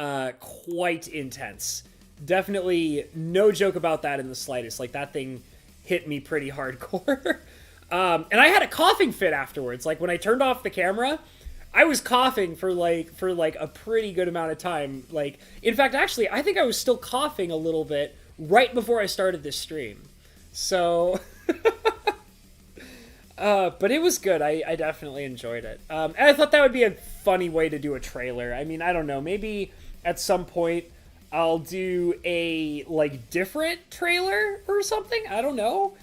quite intense. Definitely no joke about that in the slightest. Like that thing hit me pretty hardcore. And I had a coughing fit afterwards. Like when I turned off the camera, I was coughing for like a pretty good amount of time. Like in fact, actually, I think I was still coughing a little bit right before I started this stream. So but it was good. I definitely enjoyed it. And I thought that would be a funny way to do a trailer. I mean, I don't know. Maybe at some point I'll do a like different trailer or something. I don't know.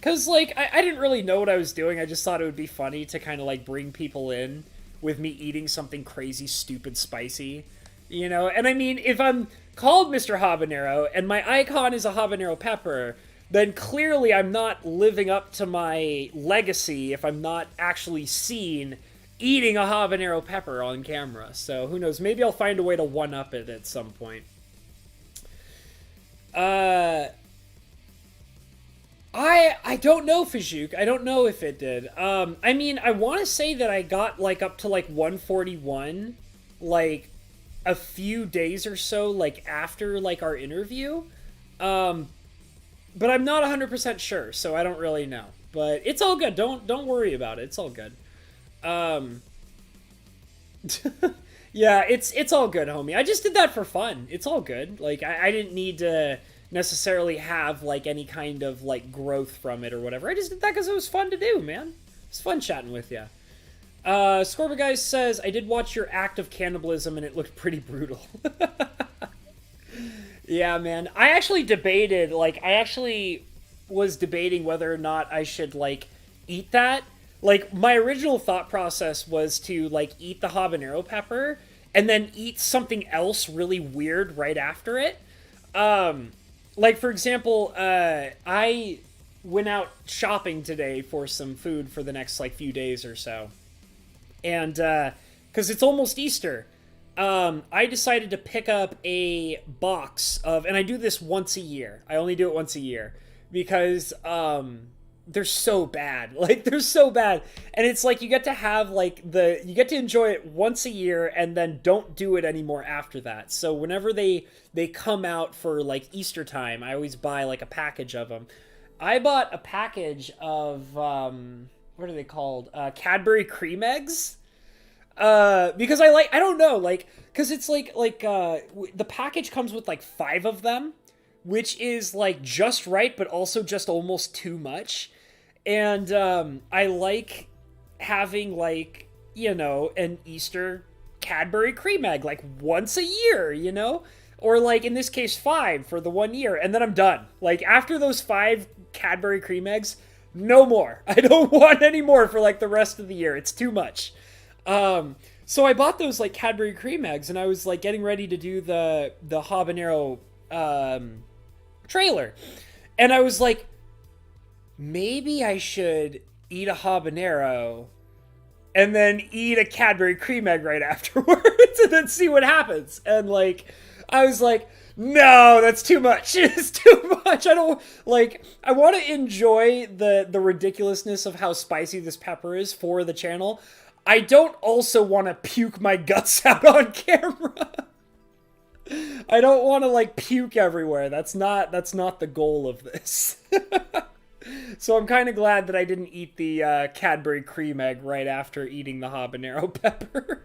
Cause like I didn't really know what I was doing. I just thought it would be funny to kind of like bring people in with me eating something crazy, stupid, spicy, you know? And I mean, if I'm called Mr. Habanero and my icon is a habanero pepper, then clearly I'm not living up to my legacy if I'm not actually seen eating a habanero pepper on camera. So who knows? Maybe I'll find a way to one-up it at some point. I don't know, Fajouk. I don't know if it did. I mean, I want to say that I got like up to like 141 like a few days or so like after like our interview. But I'm not 100% sure, so I don't really know. But it's all good. Don't worry about it. It's all good. Yeah, it's all good, homie. I just did that for fun. It's all good. Like I didn't need to necessarily have like any kind of like growth from it or whatever. I just did that because it was fun to do, man. It's fun chatting with you. Scorba Guys says, I did watch your act of cannibalism and it looked pretty brutal. Yeah, man. I actually was debating whether or not I should, like, eat that. Like, my original thought process was to, like, eat the habanero pepper and then eat something else really weird right after it. Like, for example, I went out shopping today for some food for the next, like, few days or so. And, because it's almost Easter. I decided to pick up a box of, and I do this once a year. I only do it once a year because, they're so bad. Like, they're so bad. And it's like you get to have like you get to enjoy it once a year and then don't do it anymore after that. So whenever they come out for like Easter time, I always buy like a package of them. I bought a package of what are they called? Cadbury cream eggs. Because I don't know, like, because it's like the package comes with like 5 of them, which is like just right, but also just almost too much. And I like having like, you know, an Easter Cadbury cream egg like once a year, you know, or like in this case 5 for the 1 year, and then I'm done. Like after those 5 Cadbury cream eggs, no more. I don't want any more for like the rest of the year. It's too much. So I bought those like Cadbury cream eggs, and I was like getting ready to do the habanero trailer, and I was like, maybe I should eat a habanero and then eat a Cadbury cream egg right afterwards and then see what happens. And like I was like, no, that's too much. It's too much. I don't like. I want to enjoy the ridiculousness of how spicy this pepper is for the channel. I don't also want to puke my guts out on camera. I don't want to like puke everywhere. That's not the goal of this. So I'm kind of glad that I didn't eat the Cadbury cream egg right after eating the habanero pepper.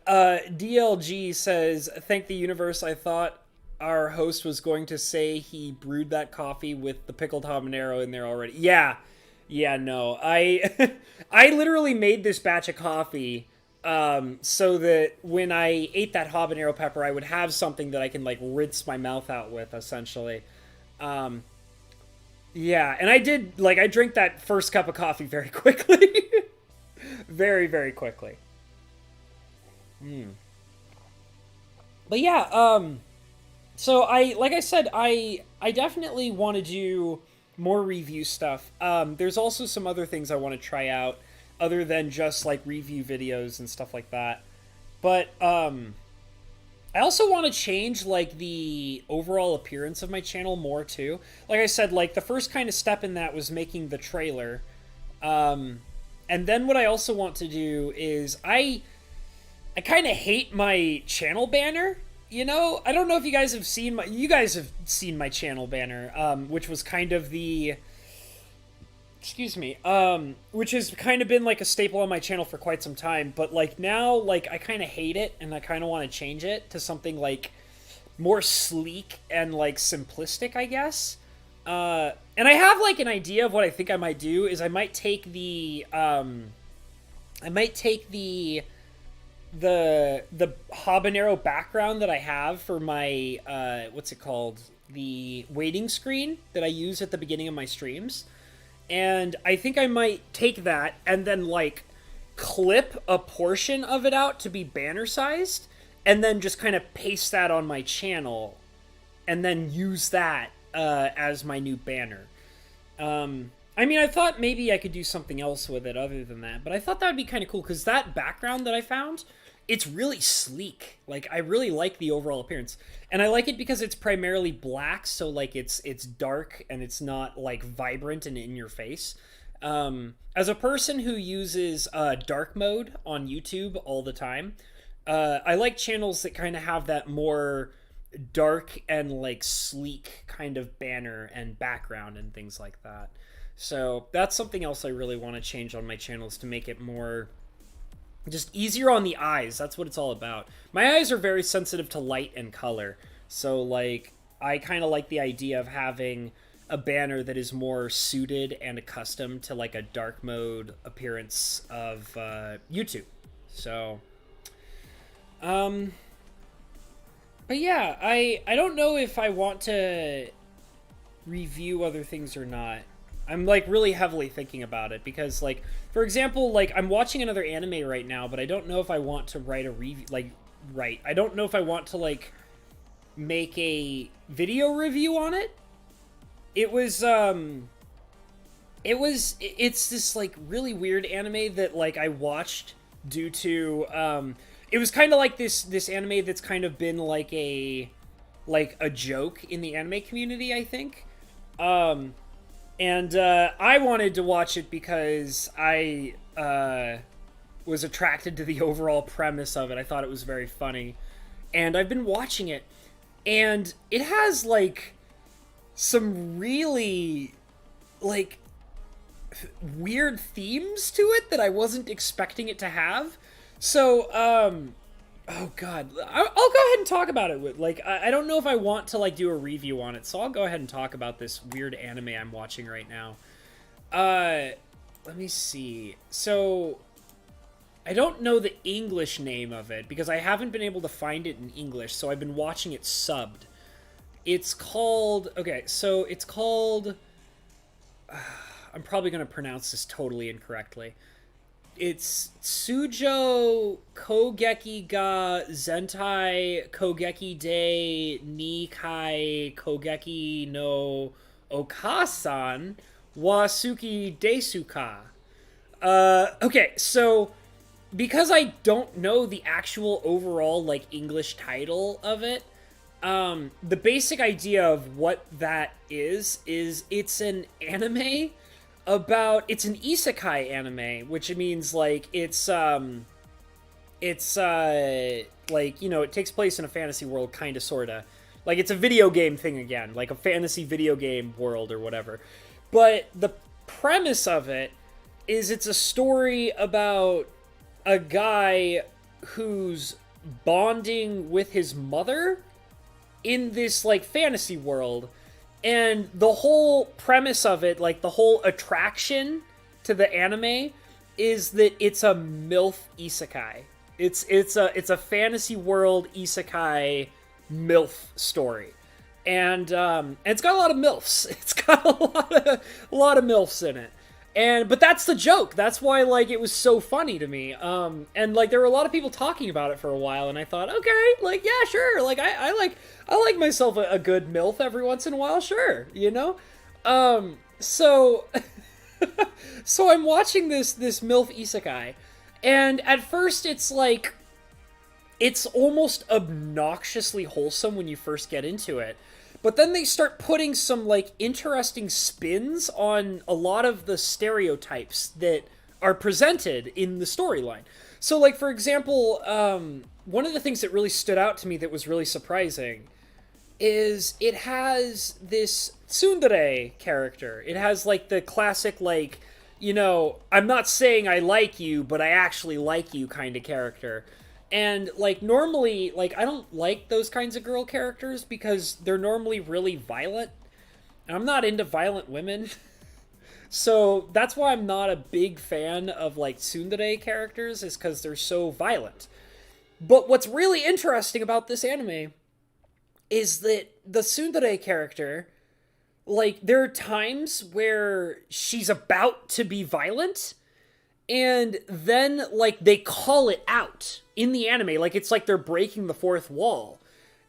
DLG says, thank the universe, I thought our host was going to say he brewed that coffee with the pickled habanero in there already. Yeah, no. I literally made this batch of coffee so that when I ate that habanero pepper, I would have something that I can like rinse my mouth out with, essentially. Yeah, and I did, like, I drank that first cup of coffee very quickly. Very, very quickly. But yeah, so like I said, I definitely want to do more review stuff. There's also some other things I want to try out other than just like review videos and stuff like that. But I also want to change like the overall appearance of my channel more too. Like I said, like the first kind of step in that was making the trailer. And then what I also want to do is I kind of hate my channel banner. You know, I don't know if you guys have seen my channel banner, which was kind of the, which has kind of been like a staple on my channel for quite some time. But like now, like I kind of hate it, and I kind of want to change it to something like more sleek and like simplistic, I guess. And I have like an idea of what I think I might do is I might take the habanero background that I have for my what's it called, the waiting screen that I use at the beginning of my streams, and I think I might take that and then like clip a portion of it out to be banner sized, and then just kind of paste that on my channel and then use that as my new banner. I mean, I thought maybe I could do something else with it other than that, but I thought that would be kind of cool because that background that I found, it's really sleek. Like, I really like the overall appearance, and I like it because it's primarily black, so like it's dark and it's not like vibrant and in your face. As a person who uses dark mode on YouTube all the time, I like channels that kind of have that more dark and like sleek kind of banner and background and things like that. So that's something else I really want to change on my channels to make it more just easier on the eyes. That's what it's all about. My eyes are very sensitive to light and color. So like I kind of like the idea of having a banner that is more suited and accustomed to like a dark mode appearance of YouTube. So but yeah, I don't know if I want to review other things or not. I'm like really heavily thinking about it because like, for example, like I'm watching another anime right now, but I don't know if I want to write a review, I don't know if I want to like make a video review on it. It's this like really weird anime that like I watched due to, it was kind of like this anime that's kind of been like a joke in the anime community, I think. And I wanted to watch it because I was attracted to the overall premise of it. I thought it was very funny. And I've been watching it, and it has, like, some really, like, weird themes to it that I wasn't expecting it to have. So, oh god, I'll go ahead and talk about it. Like, I don't know if I want to, like, do a review on it, so I'll go ahead and talk about this weird anime I'm watching right now. Let me see. So, I don't know the English name of it, because I haven't been able to find it in English, so I've been watching it subbed. It's called... Okay, so it's called... I'm probably going to pronounce this totally incorrectly. It's Tsujo Kogeki ga Zentai Kogeki de Nikai Kogeki no Okasan wa Suki Desuka. Okay, so because I don't know the actual overall, like, English title of it, the basic idea of what that is it's an anime about, it's an isekai anime, which means, like, it's like, you know, it takes place in a fantasy world, kinda, sorta. Like, it's a video game thing again, like a fantasy video game world or whatever. But the premise of it is it's a story about a guy who's bonding with his mother in this, like, fantasy world. And the whole premise of it, like, the whole attraction to the anime is that it's a MILF isekai. It's a fantasy world isekai MILF story. And it's got a lot of MILFs. It's got a lot of MILFs in it. But that's the joke. That's why, like, it was so funny to me. And, like, there were a lot of people talking about it for a while, and I thought, okay, like, yeah, sure. Like, I like myself a good MILF every once in a while, sure, you know? So I'm watching this MILF isekai, and at first it's, like, it's almost obnoxiously wholesome when you first get into it. But then they start putting some, like, interesting spins on a lot of the stereotypes that are presented in the storyline. So, like, for example, one of the things that really stood out to me that was really surprising is it has this tsundere character. It has, like, the classic, like, you know, I'm not saying I like you, but I actually like you kind of character. And, like, normally, like, I don't like those kinds of girl characters because they're normally really violent. And I'm not into violent women. So that's why I'm not a big fan of, like, tsundere characters, is because they're so violent. But what's really interesting about this anime is that the tsundere character, like, there are times where she's about to be violent, and then, like, they call it out in the anime. Like, it's like they're breaking the fourth wall.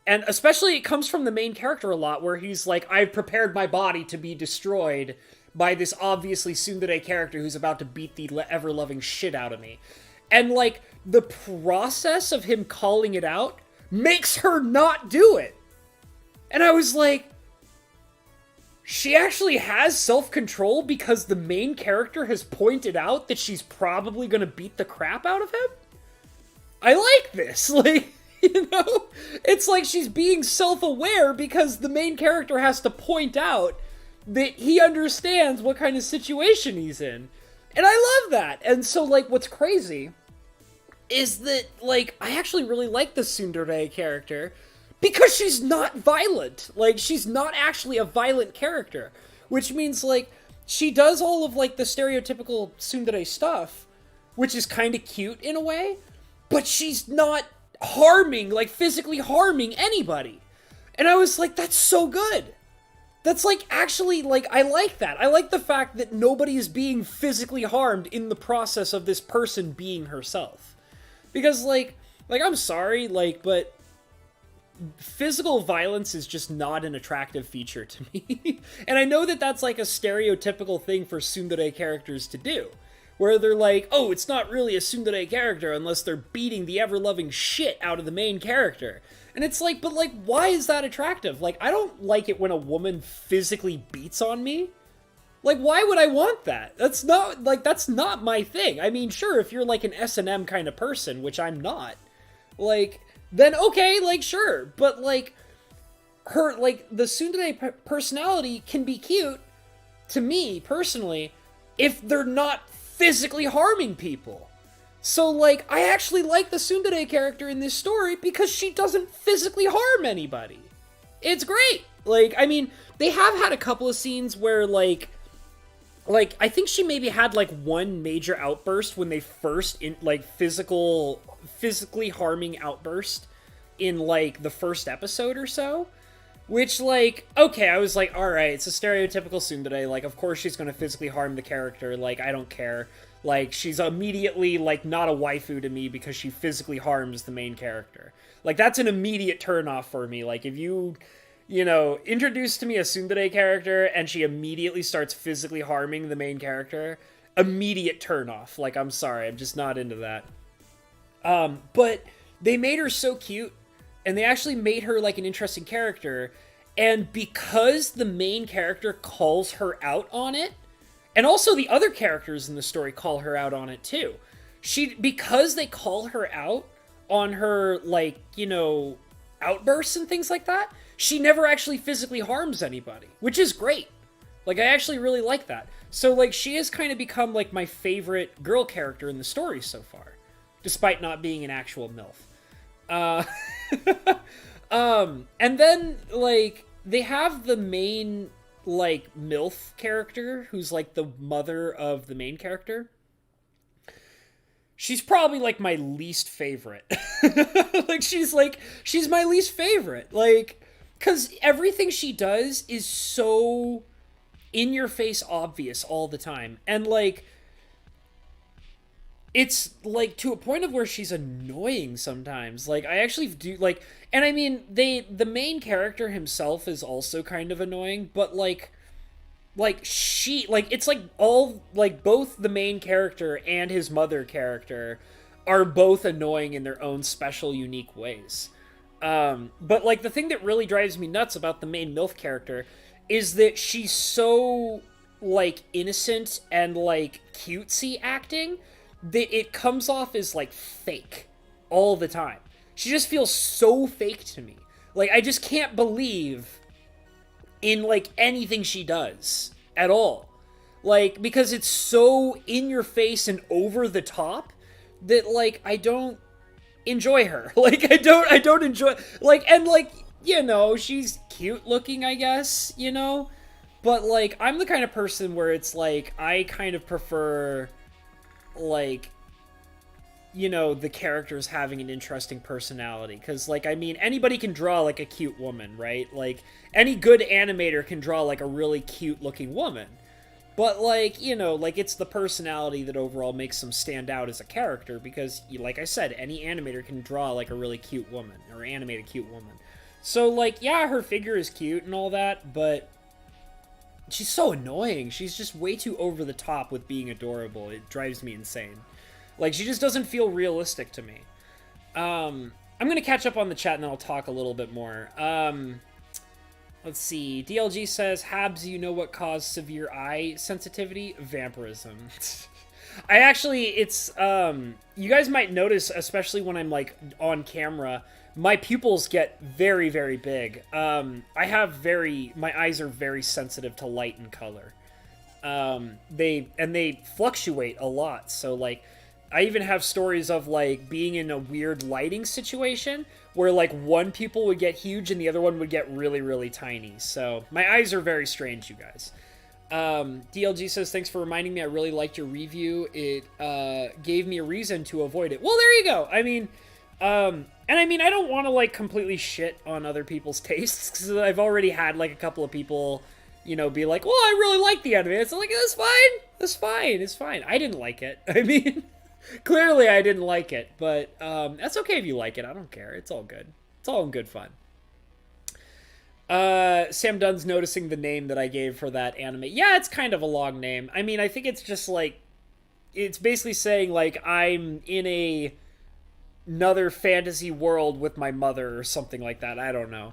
And especially it comes from the main character a lot, where he's like, I've prepared my body to be destroyed by this obviously tsundere character who's about to beat the ever-loving shit out of me. And, like, the process of him calling it out makes her not do it. And I was like, she actually has self-control because the main character has pointed out that she's probably gonna beat the crap out of him? I like this. Like, you know? It's like she's being self-aware because the main character has to point out that he understands what kind of situation he's in. And I love that. And so, like, what's crazy is that, like, I actually really like the tsundere character because she's not violent. Like, she's not actually a violent character. Which means, like, she does all of, like, the stereotypical tsundere stuff, which is kind of cute in a way, but she's not harming, like, physically harming anybody. And I was like, that's so good. That's, like, actually, like, I like that. I like the fact that nobody is being physically harmed in the process of this person being herself. Because, like, I'm sorry, like, but physical violence is just not an attractive feature to me. And I know that that's, like, a stereotypical thing for tsundere characters to do. Where they're like, oh, it's not really a tsundere character unless they're beating the ever-loving shit out of the main character. And it's like, but, like, why is that attractive? Like, I don't like it when a woman physically beats on me. Like, why would I want that? That's not my thing. I mean, sure, if you're like an S&M kind of person, which I'm not, like, then okay, like, sure. But like, her, like, the tsundere personality can be cute, to me, personally, if they're not physically harming people. So, like, I actually like the tsundere character in this story because she doesn't physically harm anybody. It's great. Like, I mean, they have had a couple of scenes where, like, I think she maybe had, like, one major outburst when they first, physically harming outburst in, like, the first episode or so. Which, like, okay, I was like, alright, it's a stereotypical tsundere, like, of course she's gonna physically harm the character, like, I don't care. Like, she's immediately, like, not a waifu to me because she physically harms the main character. Like, that's an immediate turnoff for me. Like, if you introduce to me a tsundere character and she immediately starts physically harming the main character, immediate turnoff. Like, I'm sorry, I'm just not into that. But they made her so cute, and they actually made her, like, an interesting character, and because the main character calls her out on it, and also the other characters in the story call her out on it, too. Because they call her out on her, like, outbursts and things like that, she never actually physically harms anybody, which is great. Like, I actually really like that. So, like, she has kind of become, like, my favorite girl character in the story so far, despite not being an actual MILF. And then, like, they have the main, like, MILF character, who's, like, the mother of the main character. She's probably, like, my least favorite. She's my least favorite. Like, because everything she does is so in-your-face obvious all the time. And, like, it's, like, to a point of where she's annoying sometimes. Like, I actually do, like, and I mean, the main character himself is also kind of annoying, but, it's, like, all, like, both the main character and his mother character are both annoying in their own special, unique ways. But, like, the thing that really drives me nuts about the main MILF character is that she's so, like, innocent and, like, cutesy acting that it comes off as, like, fake all the time. She just feels so fake to me. Like, I just can't believe in, like, anything she does at all. Like, because it's so in your face and over the top that, like, I don't enjoy her. Like, I don't enjoy, like, and, like, she's cute looking, I guess, but, like, I'm the kind of person where it's, like, I kind of prefer, like, the characters having an interesting personality, because, like, I mean, anybody can draw, like, a cute woman, right? Like, any good animator can draw, like, a really cute looking woman, but, like, like, it's the personality that overall makes them stand out as a character, because, like I said, any animator can draw, like, a really cute woman, or animate a cute woman. So, like, yeah, her figure is cute and all that, but she's so annoying. She's just way too over the top with being adorable. It drives me insane. Like, she just doesn't feel realistic to me. I'm gonna catch up on the chat and then I'll talk a little bit more. Let's see. DLG says, Habs, you know what caused severe eye sensitivity? Vampirism. I actually, it's, you guys might notice, especially when I'm, like, on camera, my pupils get very, very big. My eyes are very sensitive to light and color. They fluctuate a lot, so, like, I even have stories of, like, being in a weird lighting situation where, like, one pupil would get huge and the other one would get really, really tiny. So, my eyes are very strange, you guys. DLG says, thanks for reminding me. I really liked your review. It gave me a reason to avoid it. Well, there you go. I mean, and I mean, I don't want to, like, completely shit on other people's tastes, because I've already had, like, a couple of people, be like, well, I really like the anime. It's like, that's fine. That's fine. It's fine. I didn't like it. I mean, clearly I didn't like it, but that's okay if you like it. I don't care. It's all good. It's all in good fun. Sam Dunn's noticing the name that I gave for that anime. Yeah, it's kind of a long name. I mean, I think it's just, like, it's basically saying, like, I'm in another fantasy world with my mother or something like that. I don't know.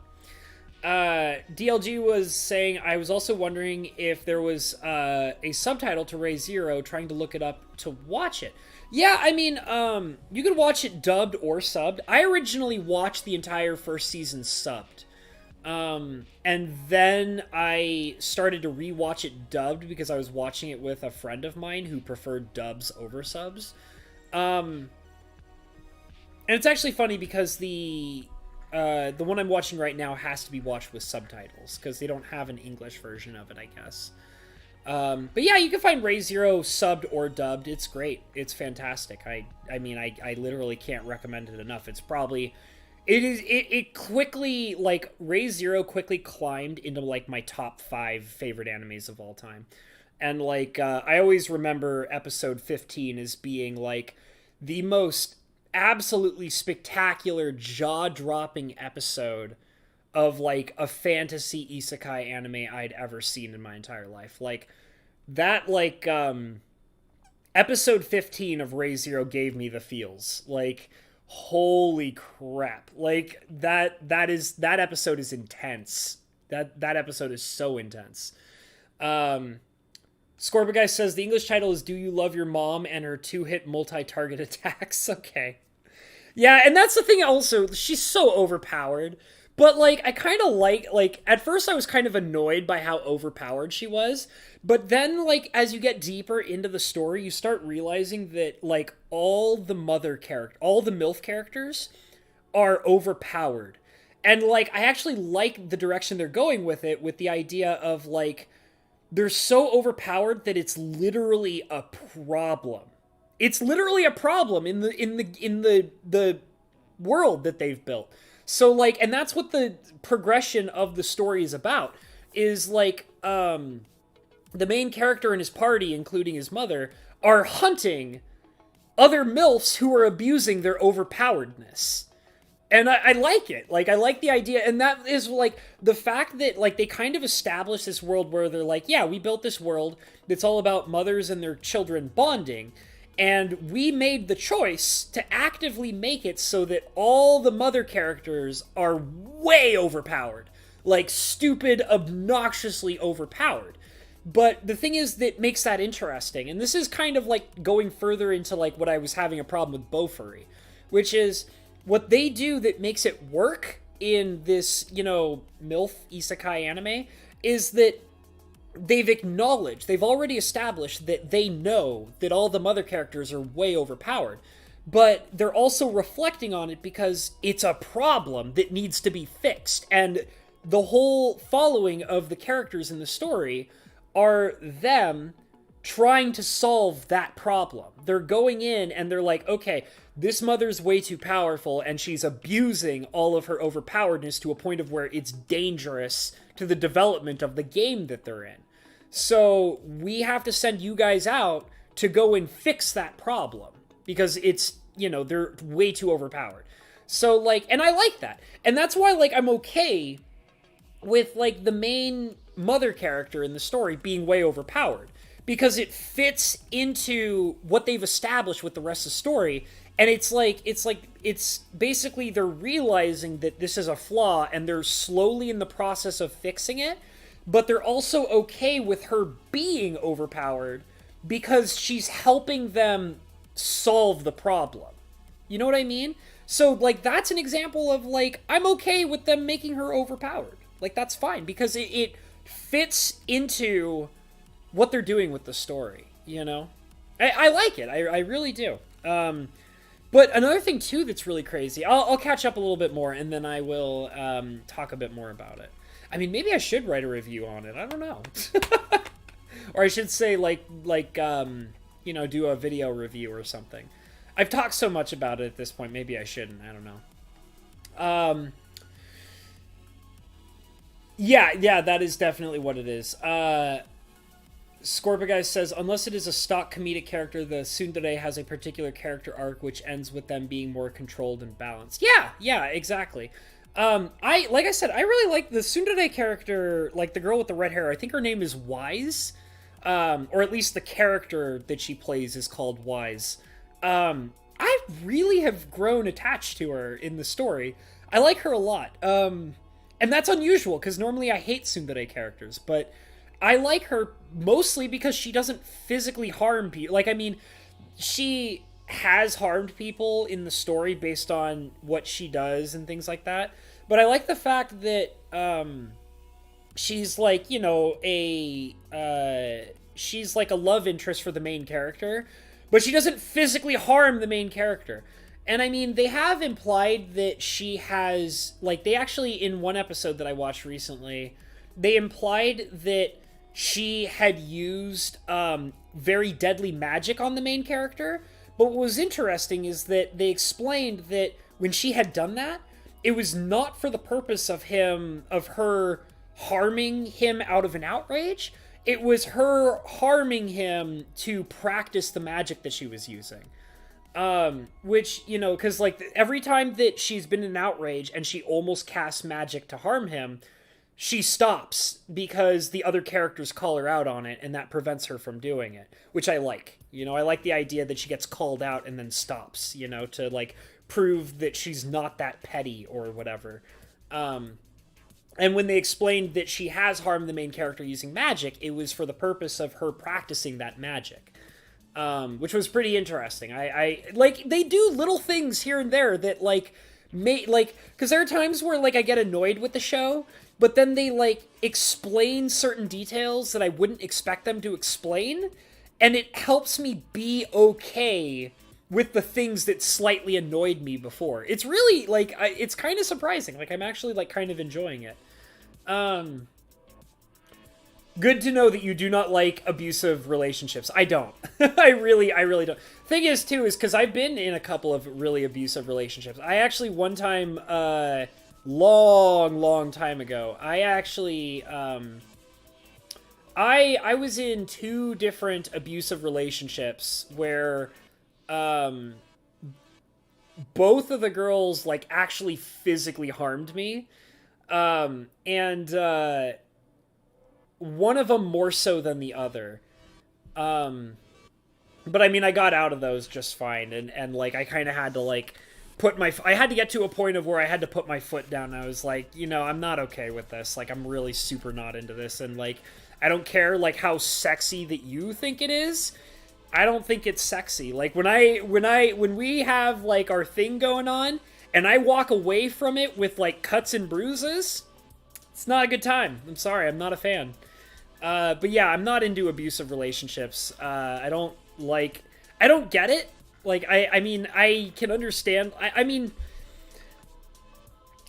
DLG was saying, I was also wondering if there was a subtitle to Ray Zero, trying to look it up to watch it. Yeah, I mean, you could watch it dubbed or subbed. I originally watched the entire first season subbed. And then I started to rewatch it dubbed because I was watching it with a friend of mine who preferred dubs over subs. And it's actually funny because the one I'm watching right now has to be watched with subtitles because they don't have an English version of it, I guess. But yeah, you can find Ray Zero subbed or dubbed. It's great. It's fantastic. I mean, I literally can't recommend it enough. It's probably... It quickly, like, Ray Zero quickly climbed into, like, my top 5 favorite animes of all time. And, like, I always remember episode 15 as being, like, the most absolutely spectacular, jaw-dropping episode of, like, a fantasy isekai anime I'd ever seen in my entire life. Like, that, like, episode 15 of Ray Zero gave me the feels. Like... holy crap. Like that episode is intense. That episode is so intense. Scorpio Guy says the English title is Do You Love Your Mom and Her 2-Hit Multi-Target Attacks. Okay. Yeah, and that's the thing also, she's so overpowered. But, like, I kind of like, at first I was kind of annoyed by how overpowered she was. But then, like, as you get deeper into the story, you start realizing that, like, all the MILF characters are overpowered. And, like, I actually like the direction they're going with it, with the idea of, like, they're so overpowered that it's literally a problem. It's literally a problem in the world that they've built. So, like, and that's what the progression of the story is about, is, like, the main character and his party, including his mother, are hunting other MILFs who are abusing their overpoweredness. And I like it. Like, I like the idea, and that is, like, the fact that, like, they kind of establish this world where they're like, yeah, we built this world that's all about mothers and their children bonding, and we made the choice to actively make it so that all the mother characters are way overpowered. Like, stupid, obnoxiously overpowered. But the thing is that makes that interesting, and this is kind of, like, going further into, like, what I was having a problem with Bofuri, which is, what they do that makes it work in this, you know, MILF isekai anime, is that they've already established that they know that all the mother characters are way overpowered, but they're also reflecting on it because it's a problem that needs to be fixed, and the whole following of the characters in the story are them trying to solve that problem. They're going in and they're like, okay, this mother's way too powerful and she's abusing all of her overpoweredness to a point of where it's dangerous to the development of the game that they're in. So we have to send you guys out to go and fix that problem because it's, you know, they're way too overpowered. So, like, and I like that. And that's why, like, I'm okay with, like, the main mother character in the story being way overpowered because it fits into what they've established with the rest of the story. And it's basically they're realizing that this is a flaw and they're slowly in the process of fixing it. But they're also okay with her being overpowered because she's helping them solve the problem. You know what I mean? So, like, that's an example of, like, I'm okay with them making her overpowered. Like, that's fine because it fits into what they're doing with the story, you know? I like it. I really do. But another thing, too, that's really crazy, I'll catch up a little bit more and then I will talk a bit more about it. I mean, maybe I should write a review on it. I don't know. Or I should say, you know, do a video review or something. I've talked so much about it at this point. Maybe I shouldn't. I don't know. Yeah, that is definitely what it is. Scorpio Guy says, unless it is a stock comedic character, the tsundere has a particular character arc which ends with them being more controlled and balanced. Yeah, exactly. Like I said, I really like the tsundere character, like the girl with the red hair. I think her name is Wise, or at least the character that she plays is called Wise. I really have grown attached to her in the story. I like her a lot. And that's unusual, because normally I hate tsundere characters, but I like her mostly because she doesn't physically harm people. Like, I mean, she has harmed people in the story based on what she does and things like that. But I like the fact that she's like, you know, she's like a love interest for the main character, but she doesn't physically harm the main character. And I mean, they have implied that she has, like, they actually, in one episode that I watched recently, they implied that she had used very deadly magic on the main character. But what was interesting is that they explained that when she had done that, it was not for the purpose of her harming him out of an outrage. It was her harming him to practice the magic that she was using. Which, you know, because, like, every time that she's been in outrage and she almost casts magic to harm him, she stops because the other characters call her out on it, and that prevents her from doing it, which I like. You know, I like the idea that she gets called out and then stops, you know, to, like, prove that she's not that petty or whatever. And when they explained that she has harmed the main character using magic, it was for the purpose of her practicing that magic. Which was pretty interesting. I like, they do little things here and there that, like, because there are times where, like, I get annoyed with the show, but then they, like, explain certain details that I wouldn't expect them to explain, and it helps me be okay with the things that slightly annoyed me before. It's really, like, it's kind of surprising. Like, I'm actually, like, kind of enjoying it. Good to know that you do not like abusive relationships. I don't. I really don't. Thing is, too, is because I've been in a couple of really abusive relationships. I actually, one time, long time ago, I actually, I was in 2 different abusive relationships where, both of the girls, like, actually physically harmed me. And one of them more so than the other. But I mean, I got out of those just fine, and like, I kind of had to, like, I had to get to a point of where I had to put my foot down. I was like, you know, I'm not okay with this. Like, I'm really super not into this, and, like, I don't care, like, how sexy that you think it is. I don't think it's sexy. Like, when we have, like, our thing going on, and I walk away from it with, like, cuts and bruises, it's not a good time. I'm sorry, I'm not a fan. But yeah, I'm not into abusive relationships. I don't get it. Like, I mean, I can understand. I mean,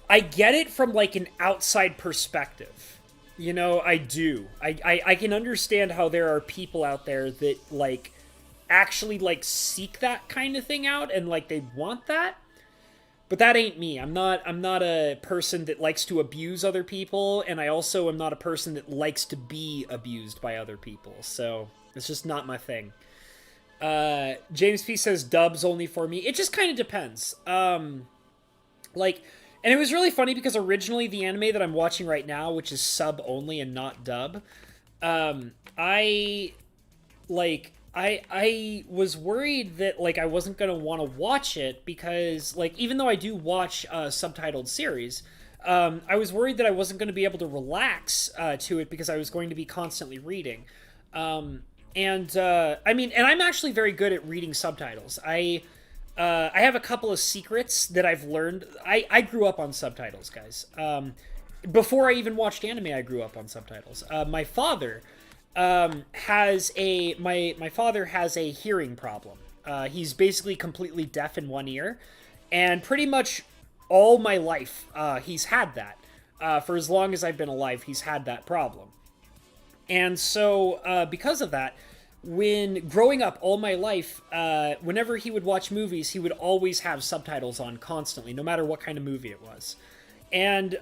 I get it from, like, an outside perspective. You know, I do. I can understand how there are people out there that, like, actually, like, seek that kind of thing out, and, like, they want that. But that ain't me. I'm not a person that likes to abuse other people, and I also am not a person that likes to be abused by other people. So it's just not my thing. James P says dubs only for me. It just kind of depends. Like, and it was really funny because originally the anime that I'm watching right now, which is sub only and not dub, I was worried that, like, I wasn't going to want to watch it because, like, even though I do watch subtitled series, I was worried that I wasn't going to be able to relax to it because I was going to be constantly reading. I mean, and I'm actually very good at reading subtitles. I have a couple of secrets that I've learned. I grew up on subtitles, guys. Before I even watched anime, I grew up on subtitles. My father has a hearing problem. He's basically completely deaf in one ear, and pretty much all my life he's had that. For as long as I've been alive, he's had that problem. And so because of that, when growing up all my life, whenever he would watch movies, he would always have subtitles on constantly, no matter what kind of movie it was. And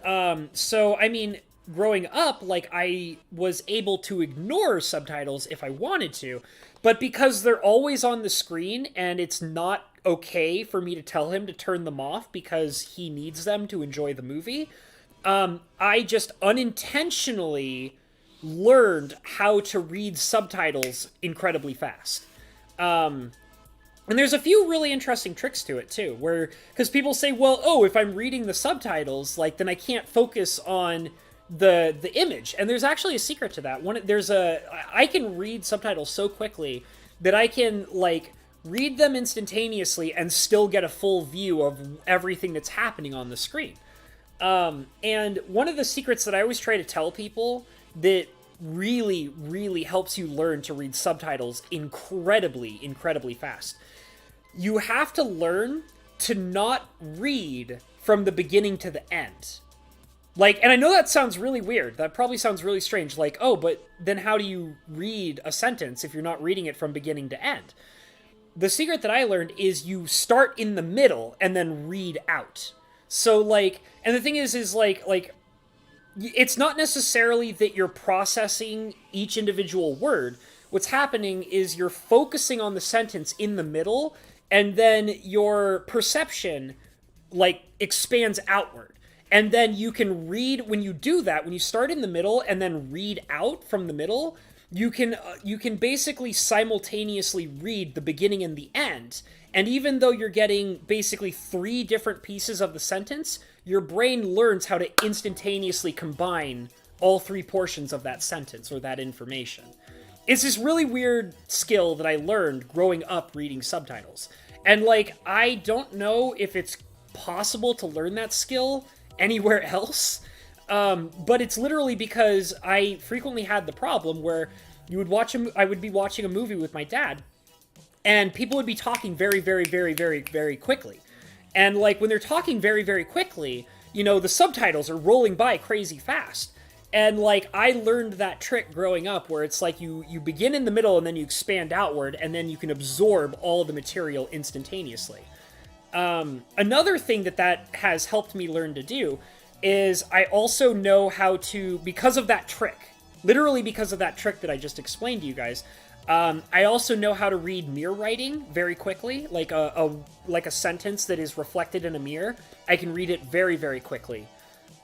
so, I mean, growing up, like, I was able to ignore subtitles if I wanted to, but because they're always on the screen and it's not okay for me to tell him to turn them off because he needs them to enjoy the movie, I just unintentionally learned how to read subtitles incredibly fast. And there's a few really interesting tricks to it too, where because people say, well, oh, if I'm reading the subtitles, like then I can't focus on the image. And there's actually a secret to that. I can read subtitles so quickly that I can like read them instantaneously and still get a full view of everything that's happening on the screen. And one of the secrets that I always try to tell people that really, really helps you learn to read subtitles incredibly, incredibly fast. You have to learn to not read from the beginning to the end. Like, and I know that sounds really weird. That probably sounds really strange. Like, oh, but then how do you read a sentence if you're not reading it from beginning to end? The secret that I learned is you start in the middle and then read out. So, like, and the thing is like, it's not necessarily that you're processing each individual word. What's happening is you're focusing on the sentence in the middle, and then your perception, like, expands outward. And then you can read, when you do that, when you start in the middle and then read out from the middle, you can basically simultaneously read the beginning and the end. And even though you're getting basically 3 different pieces of the sentence, your brain learns how to instantaneously combine all 3 portions of that sentence or that information. It's this really weird skill that I learned growing up reading subtitles. And, like, I don't know if it's possible to learn that skill anywhere else, but it's literally because I frequently had the problem where I would be watching a movie with my dad, and people would be talking very, very, very, very, very quickly. And, like, when they're talking very, very quickly, you know, the subtitles are rolling by crazy fast. And, like, I learned that trick growing up where it's like you begin in the middle and then you expand outward, and then you can absorb all of the material instantaneously. Another thing that has helped me learn to do is I also know how to, because of that trick, literally because of that trick that I just explained to you guys, I also know how to read mirror writing very quickly, like a sentence that is reflected in a mirror. I can read it very, very quickly.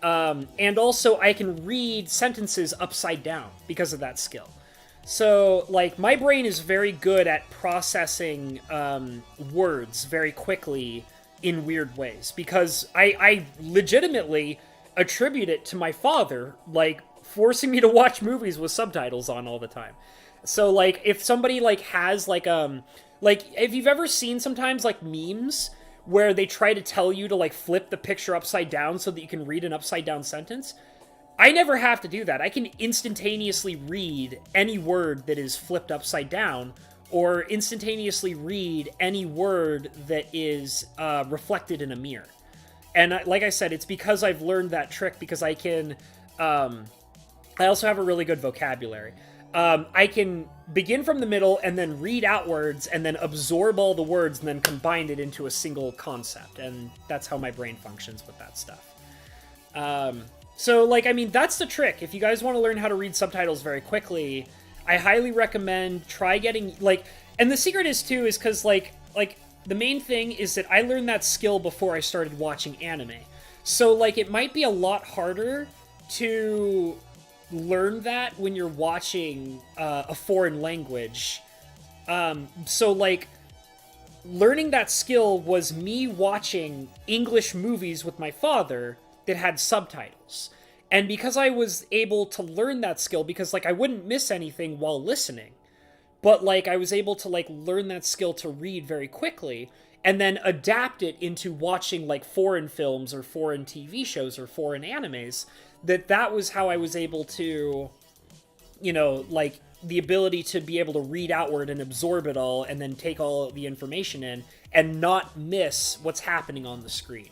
And also I can read sentences upside down because of that skill. So, like, my brain is very good at processing words very quickly in weird ways, because I legitimately attribute it to my father, like, forcing me to watch movies with subtitles on all the time. So, like, if somebody, like, has, like, if you've ever seen sometimes, like, memes where they try to tell you to, like, flip the picture upside down so that you can read an upside down sentence, I never have to do that. I can instantaneously read any word that is flipped upside down, or instantaneously read any word that is reflected in a mirror. And like I said, it's because I've learned that trick, because I can... I also have a really good vocabulary. I can begin from the middle and then read outwards and then absorb all the words and then combine it into a single concept. And that's how my brain functions with that stuff. So, like, I mean, that's the trick. If you guys want to learn how to read subtitles very quickly, I highly recommend try getting, like, and the secret is, too, is because, like, the main thing is that I learned that skill before I started watching anime. So, like, it might be a lot harder to learn that when you're watching a foreign language. So, like, learning that skill was me watching English movies with my father that had subtitles. And because I was able to learn that skill, because, like, I wouldn't miss anything while listening, but, like, I was able to, like, learn that skill to read very quickly and then adapt it into watching, like, foreign films or foreign TV shows or foreign animes, that was how I was able to, you know, like, the ability to be able to read outward and absorb it all and then take all the information in and not miss what's happening on the screen.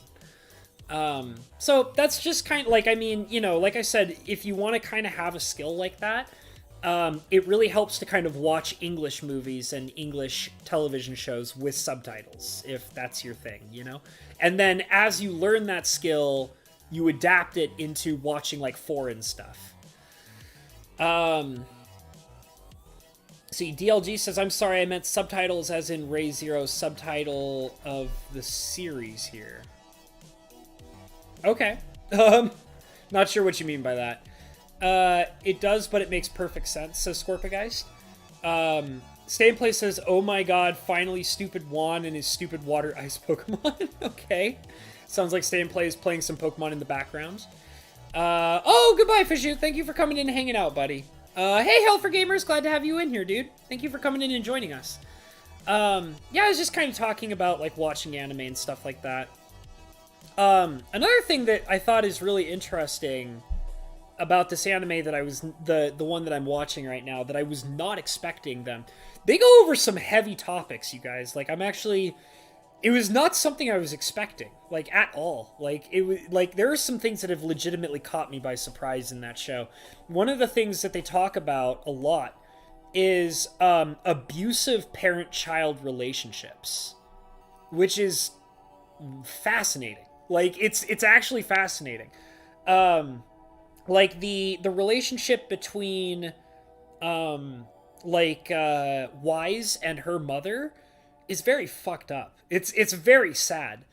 So that's just kind of, like, I mean, you know, like I said, if you want to kind of have a skill like that, it really helps to kind of watch English movies and English television shows with subtitles, if that's your thing, you know? And then as you learn that skill, you adapt it into watching, like, foreign stuff. See, DLG says, I'm sorry, I meant subtitles as in Ray Zero's subtitle of the series here. Okay. Not sure what you mean by that. It does, but it makes perfect sense, says Scorpigeist. Stayinplay says, oh my god, finally stupid Juan and his stupid water ice Pokemon. Okay. Sounds like Stayinplay is playing some Pokemon in the background. Oh, goodbye, Fishu. Thank you for coming in and hanging out, buddy. Hey, Hell for Gamers. Glad to have you in here, dude. Thank you for coming in and joining us. Yeah, I was just kind of talking about, like, watching anime and stuff like that. Another thing that I thought is really interesting about this anime that I was, the one that I'm watching right now, that I was not expecting them. They go over some heavy topics, you guys. Like, it was not something I was expecting, like, at all. Like, it was, like, there are some things that have legitimately caught me by surprise in that show. One of the things that they talk about a lot is, abusive parent-child relationships, which is fascinating. Like, it's actually fascinating. Like, the relationship between, Wise and her mother is very fucked up. It's very sad.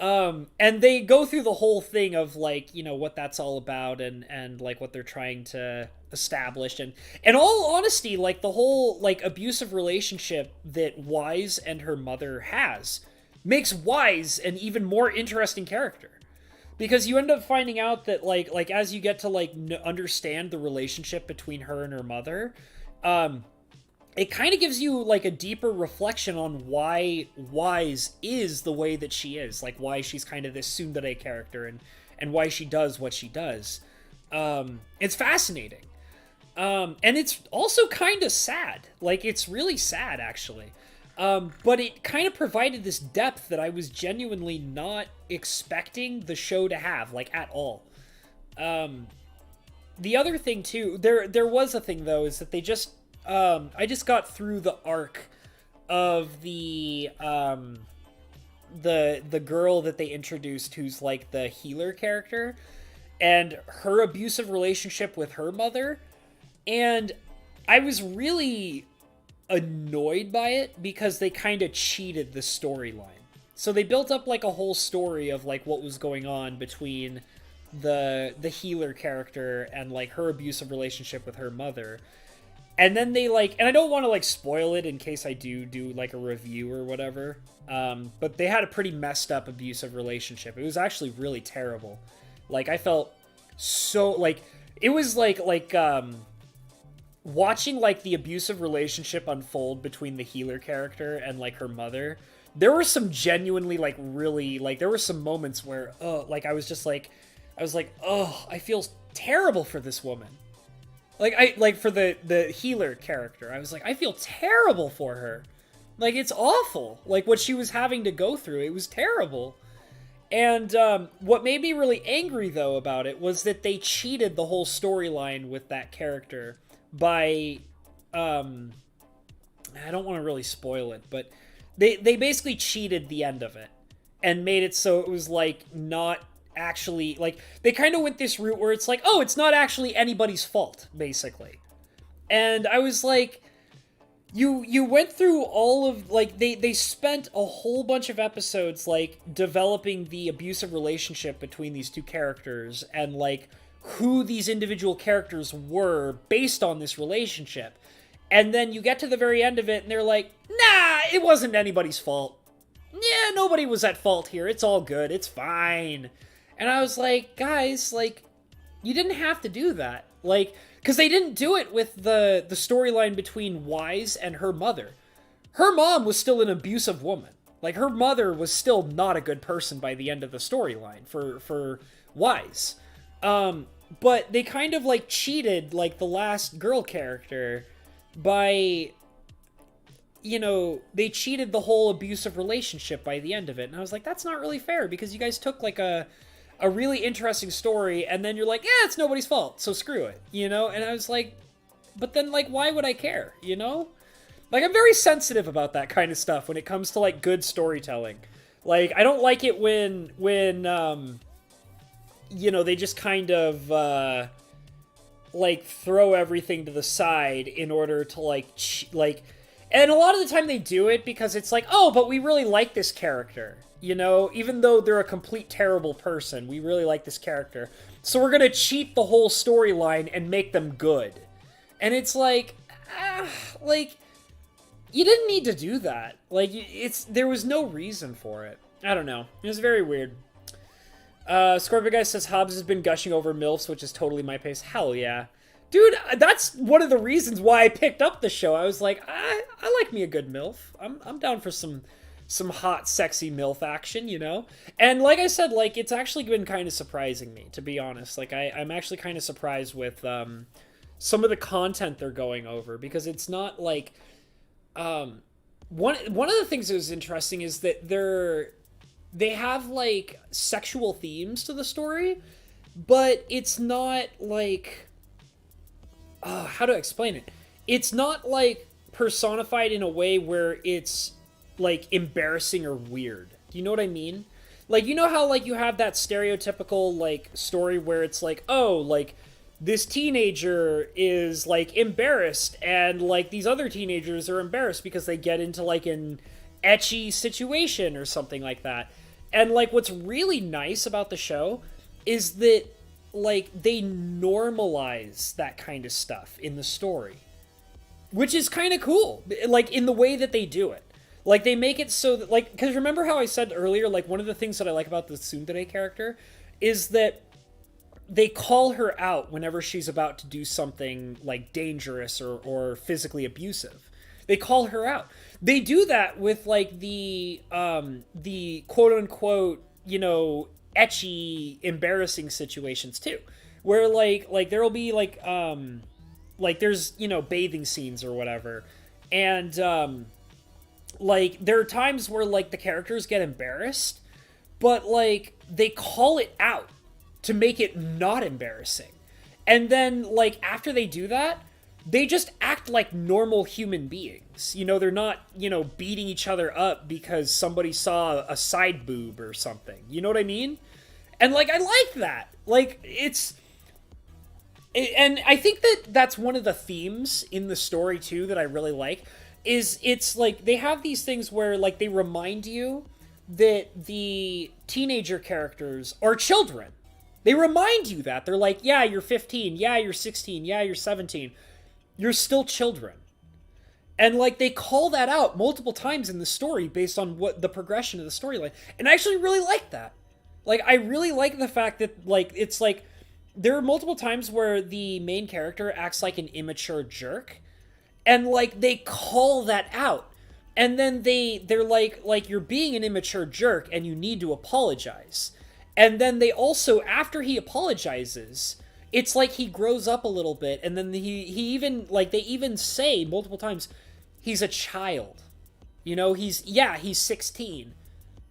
And they go through the whole thing of, like, you know, what that's all about and like, what they're trying to establish. And in all honesty, like, the whole, like, abusive relationship that Wise and her mother has makes Wise an even more interesting character. Because you end up finding out that, like as you get to, like, understand the relationship between her and her mother, it kind of gives you, like, a deeper reflection on why Wise is the way that she is. Like, why she's kind of this tsundere character and why she does what she does. It's fascinating. And it's also kind of sad. Like, it's really sad, actually. But it kind of provided this depth that I was genuinely not expecting the show to have, like, at all. The other thing, too, there was a thing, though, is that they just, I just got through the arc of the girl that they introduced who's, like, the healer character, and her abusive relationship with her mother, and I was really annoyed by it because they kind of cheated the storyline. So they built up, like, a whole story of, like, what was going on between the healer character and, like, her abusive relationship with her mother. And then they, like, and I don't want to, like, spoil it in case I do, like, a review or whatever. But they had a pretty messed up abusive relationship. It was actually really terrible. Like, I felt so, like, it was like, watching, like, the abusive relationship unfold between the healer character and, like, her mother, there were some genuinely, like, really, like, there were some moments where, like, I was like, oh, I feel terrible for this woman. Like, for the healer character, I was like, I feel terrible for her. Like, it's awful. Like, what she was having to go through, it was terrible. And, what made me really angry, though, about it was that they cheated the whole storyline with that character by, I don't want to really spoil it, but they basically cheated the end of it and made it so it was, like, not actually, like, they kind of went this route where it's like, oh, it's not actually anybody's fault, basically. And I was like, you went through all of, like, they spent a whole bunch of episodes, like, developing the abusive relationship between these two characters and, like, who these individual characters were based on this relationship. And then you get to the very end of it and they're like, nah, it wasn't anybody's fault. Yeah, nobody was at fault here. It's all good. It's fine. And I was like, guys, like, you didn't have to do that. Like, because they didn't do it with the storyline between Wise and her mother. Her mom was still an abusive woman. Like, her mother was still not a good person by the end of the storyline for Wise. But they kind of, like, cheated, like, the last girl character by, you know, they cheated the whole abusive relationship by the end of it. And I was like, that's not really fair, because you guys took, like, a really interesting story, and then you're like, yeah, it's nobody's fault, so screw it, you know? And I was like, but then, like, why would I care, you know? Like, I'm very sensitive about that kind of stuff when it comes to, like, good storytelling. Like, I don't like it when you know, they just kind of, like, throw everything to the side in order to, like, and a lot of the time they do it because it's like, oh, but we really like this character, you know? Even though they're a complete terrible person, we really like this character. So we're gonna cheat the whole storyline and make them good. And it's like, like, you didn't need to do that. Like, there was no reason for it. I don't know. It was very weird. Scorpio Guy says Hobbs has been gushing over MILFs, which is totally my pace. Hell yeah. Dude, that's one of the reasons why I picked up the show. I was like, I like me a good MILF. I'm down for some hot, sexy MILF action, you know? And like I said, like, it's actually been kind of surprising me, to be honest. Like, I'm actually kind of surprised with some of the content they're going over, because it's not like... one of the things that was interesting is that they have, like, sexual themes to the story, but it's not, like... how to explain it? It's not, like, personified in a way where it's, like, embarrassing or weird. Do you know what I mean? Like, you know how, like, you have that stereotypical, like, story where it's like, oh, like, this teenager is, like, embarrassed, and, like, these other teenagers are embarrassed because they get into, like, an ecchi situation or something like that. And, like, what's really nice about the show is that, like, they normalize that kind of stuff in the story, which is kind of cool, like, in the way that they do it. Like, they make it so that, like, because remember how I said earlier, like, one of the things that I like about the tsundere character is that they call her out whenever she's about to do something, like, dangerous or physically abusive. They call her out. They do that with, like, the quote-unquote, you know, ecchi, embarrassing situations, too. Where, like there'll be, like, there's, you know, bathing scenes or whatever. And, like, there are times where, like, the characters get embarrassed, but, like, they call it out to make it not embarrassing. And then, like, after they do that, they just act like normal human beings. You know, they're not, you know, beating each other up because somebody saw a side boob or something. You know what I mean? And, like, I like that. Like, and I think that's one of the themes in the story, too, that I really like, is it's, like, they have these things where, like, they remind you that the teenager characters are children. They remind you that. They're like, yeah, you're 15. Yeah, you're 16. Yeah, you're 17. You're still children. And, like, they call that out multiple times in the story based on what the progression of the storyline. And I actually really like that. Like, I really like the fact that, like, it's like, there are multiple times where the main character acts like an immature jerk. And, like, they call that out. And then they're like, you're being an immature jerk and you need to apologize. And then they also, after he apologizes, it's like he grows up a little bit, and then he even, like, they even say multiple times, he's a child. You know, he's 16.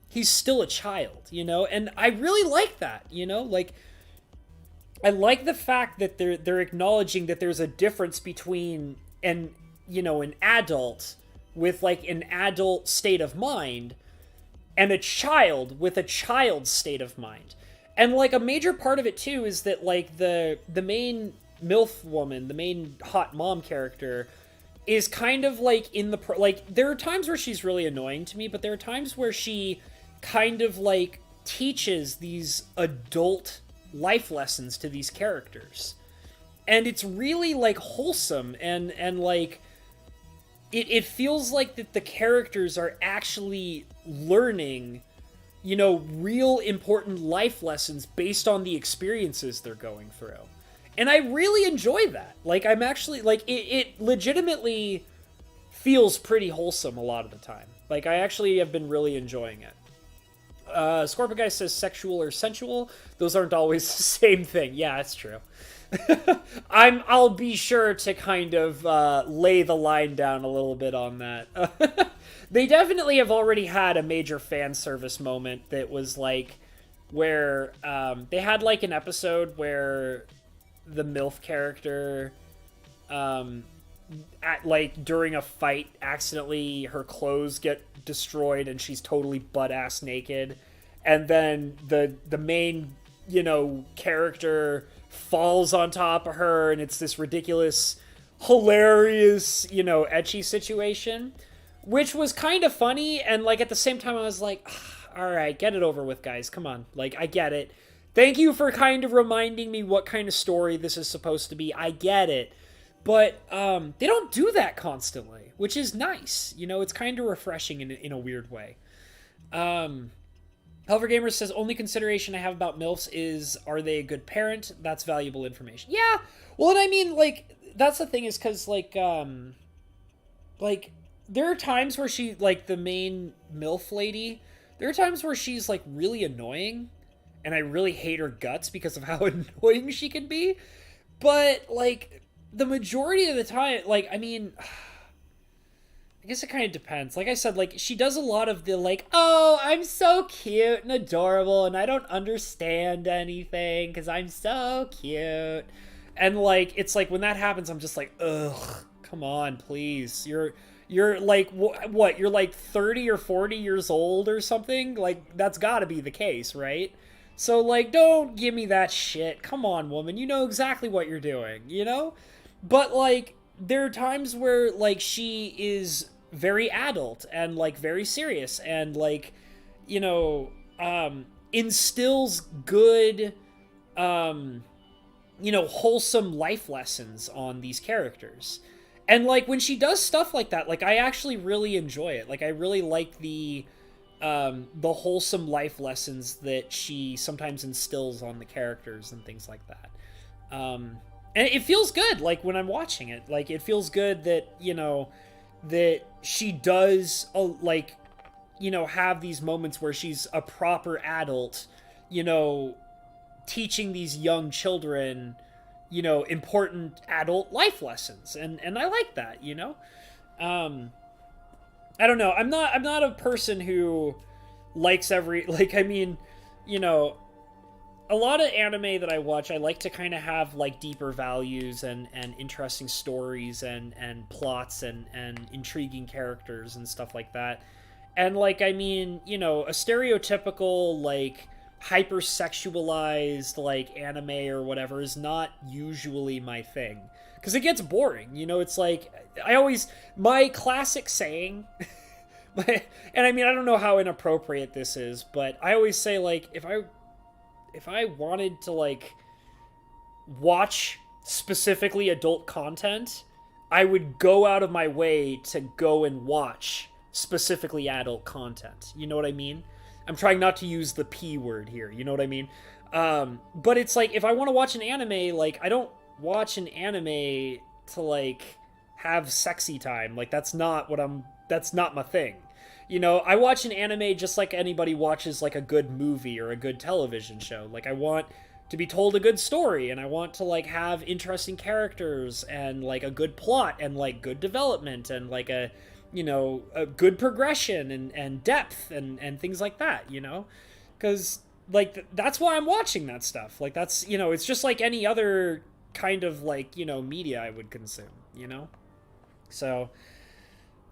He's still a child, you know? And I really like that, you know? Like, I like the fact that they're acknowledging that there's a difference between an adult with, like, an adult state of mind and a child with a child's state of mind. And, like, a major part of it, too, is that, like, the main MILF woman, the main hot mom character, is kind of, like, there are times where she's really annoying to me, but there are times where she kind of, like, teaches these adult life lessons to these characters. And it's really, like, wholesome, and like, it feels like that the characters are actually learning, you know, real important life lessons based on the experiences they're going through. And I really enjoy that. Like, I'm actually, like, it legitimately feels pretty wholesome a lot of the time. Like, I actually have been really enjoying it. Scorpio Guy says sexual or sensual. Those aren't always the same thing. Yeah, that's true. I'll be sure to kind of lay the line down a little bit on that. They definitely have already had a major fan service moment that was, like, where they had, like, an episode where the MILF character, during a fight, accidentally her clothes get destroyed and she's totally butt-ass naked. And then the main, you know, character falls on top of her, and it's this ridiculous, hilarious, you know, ecchi situation, which was kind of funny. And, like, at the same time I was like, all right, get it over with, guys, come on, like, I get it, thank you for kind of reminding me what kind of story this is supposed to be, I get it, But they don't do that constantly, which is nice. You know, it's kind of refreshing in a weird way. Helver Gamer says, only consideration I have about MILFs is, are they a good parent? That's valuable information. Yeah, well, and I mean, like, that's the thing is because, like, there are times where she, like, the main MILF lady, there are times where she's, like, really annoying, and I really hate her guts because of how annoying she can be. But, like, the majority of the time, like, I mean, I guess it kind of depends. Like I said, like, she does a lot of the, like, oh, I'm so cute and adorable, and I don't understand anything because I'm so cute. And, like, it's like, when that happens, I'm just like, ugh, come on, please. You're like, what? You're like 30 or 40 years old or something? Like, that's gotta be the case, right? So, like, don't give me that shit. Come on, woman. You know exactly what you're doing, you know? But, like, there are times where, like, she is very adult and, like, very serious and, like, you know, instills good, you know, wholesome life lessons on these characters. And, like, when she does stuff like that, like, I actually really enjoy it. Like, I really like the wholesome life lessons that she sometimes instills on the characters and things like that. And it feels good, like, when I'm watching it. Like, it feels good that, you know, that she does, like, you know, have these moments where she's a proper adult, you know, teaching these young children, you know, important adult life lessons. And I like that, you know? I don't know. I'm not a person who likes like, I mean, you know, a lot of anime that I watch, I like to kind of have, like, deeper values and interesting stories and plots and intriguing characters and stuff like that. And, like, I mean, you know, a stereotypical, like, hypersexualized, like, anime or whatever is not usually my thing. Because it gets boring, you know? It's like, my classic saying, and I mean, I don't know how inappropriate this is, but I always say, like, if I wanted to, like, watch specifically adult content, I would go out of my way to go and watch specifically adult content. You know what I mean? I'm trying not to use the P word here. You know what I mean? But it's like, if I want to watch an anime, like, I don't watch an anime to, like, have sexy time. Like, that's not my thing. You know, I watch an anime just like anybody watches, like, a good movie or a good television show. Like, I want to be told a good story, and I want to, like, have interesting characters and, like, a good plot and, like, good development and, like, a good progression and depth and things like that, you know? Because, like, that's why I'm watching that stuff. Like, that's, you know, it's just like any other kind of, like, you know, media I would consume, you know? So,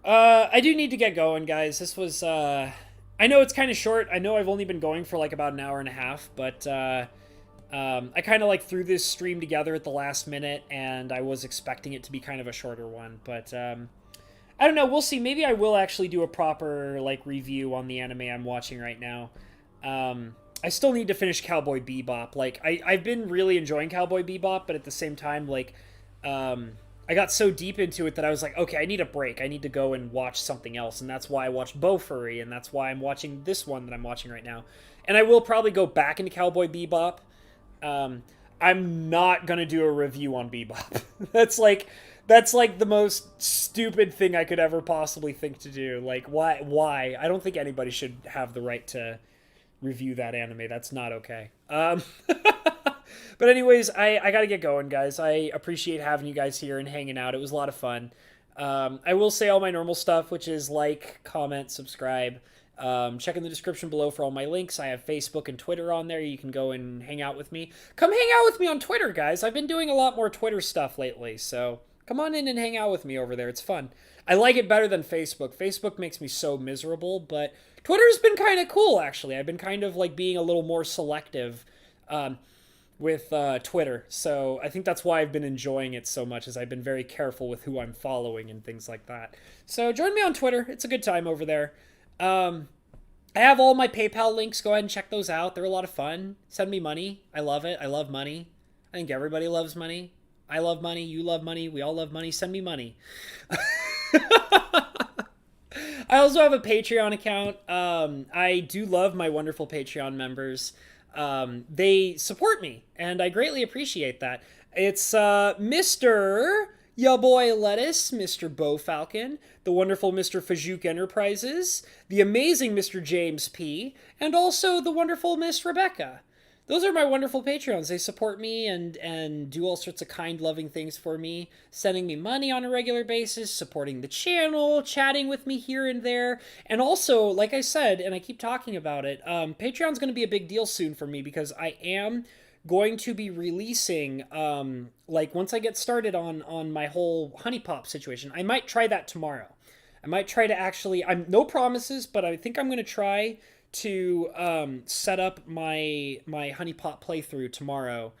I do need to get going, guys. This was, I know it's kind of short. I know I've only been going for, like, about an hour and a half, but, I kind of, like, threw this stream together at the last minute, and I was expecting it to be kind of a shorter one, but, I don't know, we'll see. Maybe I will actually do a proper, like, review on the anime I'm watching right now. I still need to finish Cowboy Bebop. Like, I've been really enjoying Cowboy Bebop, but at the same time, like, I got so deep into it that I was like, okay, I need a break. I need to go and watch something else, and that's why I watched Bofurry, and that's why I'm watching this one that I'm watching right now. And I will probably go back into Cowboy Bebop. I'm not gonna do a review on Bebop. That's like the most stupid thing I could ever possibly think to do. Like, why? I don't think anybody should have the right to review that anime. That's not okay. But anyways, I gotta get going, guys. I appreciate having you guys here and hanging out. It was a lot of fun. I will say all my normal stuff, which is like, comment, subscribe. Check in the description below for all my links. I have Facebook and Twitter on there. You can go and hang out with me. Come hang out with me on Twitter, guys. I've been doing a lot more Twitter stuff lately, so come on in and hang out with me over there. It's fun. I like it better than Facebook. Facebook makes me so miserable, but Twitter's been kind of cool, actually. I've been kind of, like, being a little more selective with Twitter, so I think that's why I've been enjoying it so much, is I've been very careful with who I'm following and things like that. So join me on Twitter. It's a good time over there. I have all my PayPal links. Go ahead and check those out. They're a lot of fun. Send me money. I love it. I love money. I think everybody loves money. I love money. You love money. We all love money. Send me money. I also have a Patreon account. I do love my wonderful Patreon members. They support me, and I greatly appreciate that. It's Mr. Ya Boy Lettuce, Mr. Bo Falcon, the wonderful Mr. Fajouk Enterprises, the amazing Mr. James P., and also the wonderful Miss Rebecca. Those are my wonderful Patreons. They support me and do all sorts of kind, loving things for me, sending me money on a regular basis, supporting the channel, chatting with me here and there. And also, like I said, and I keep talking about it, Patreon's going to be a big deal soon for me because I am going to be releasing, like once I get started on my whole Honey Pop situation. I might try that tomorrow. I might try to actually, I'm no promises, but I think I'm going to try to set up my Honey Pot playthrough tomorrow,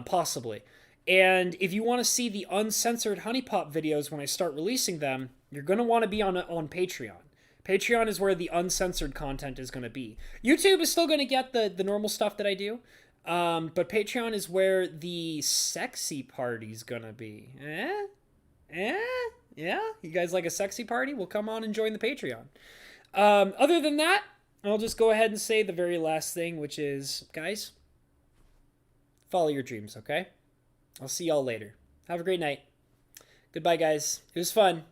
possibly. And if you want to see the uncensored Honey Pot videos when I start releasing them, you're going to want to be on Patreon. Patreon is where the uncensored content is going to be. YouTube is still going to get the normal stuff that I do, but Patreon is where the sexy party's going to be. Yeah? You guys like a sexy party? Well, come on and join the Patreon. Other than that, I'll just go ahead and say the very last thing, which is, guys, follow your dreams, okay? I'll see y'all later. Have a great night. Goodbye, guys. It was fun.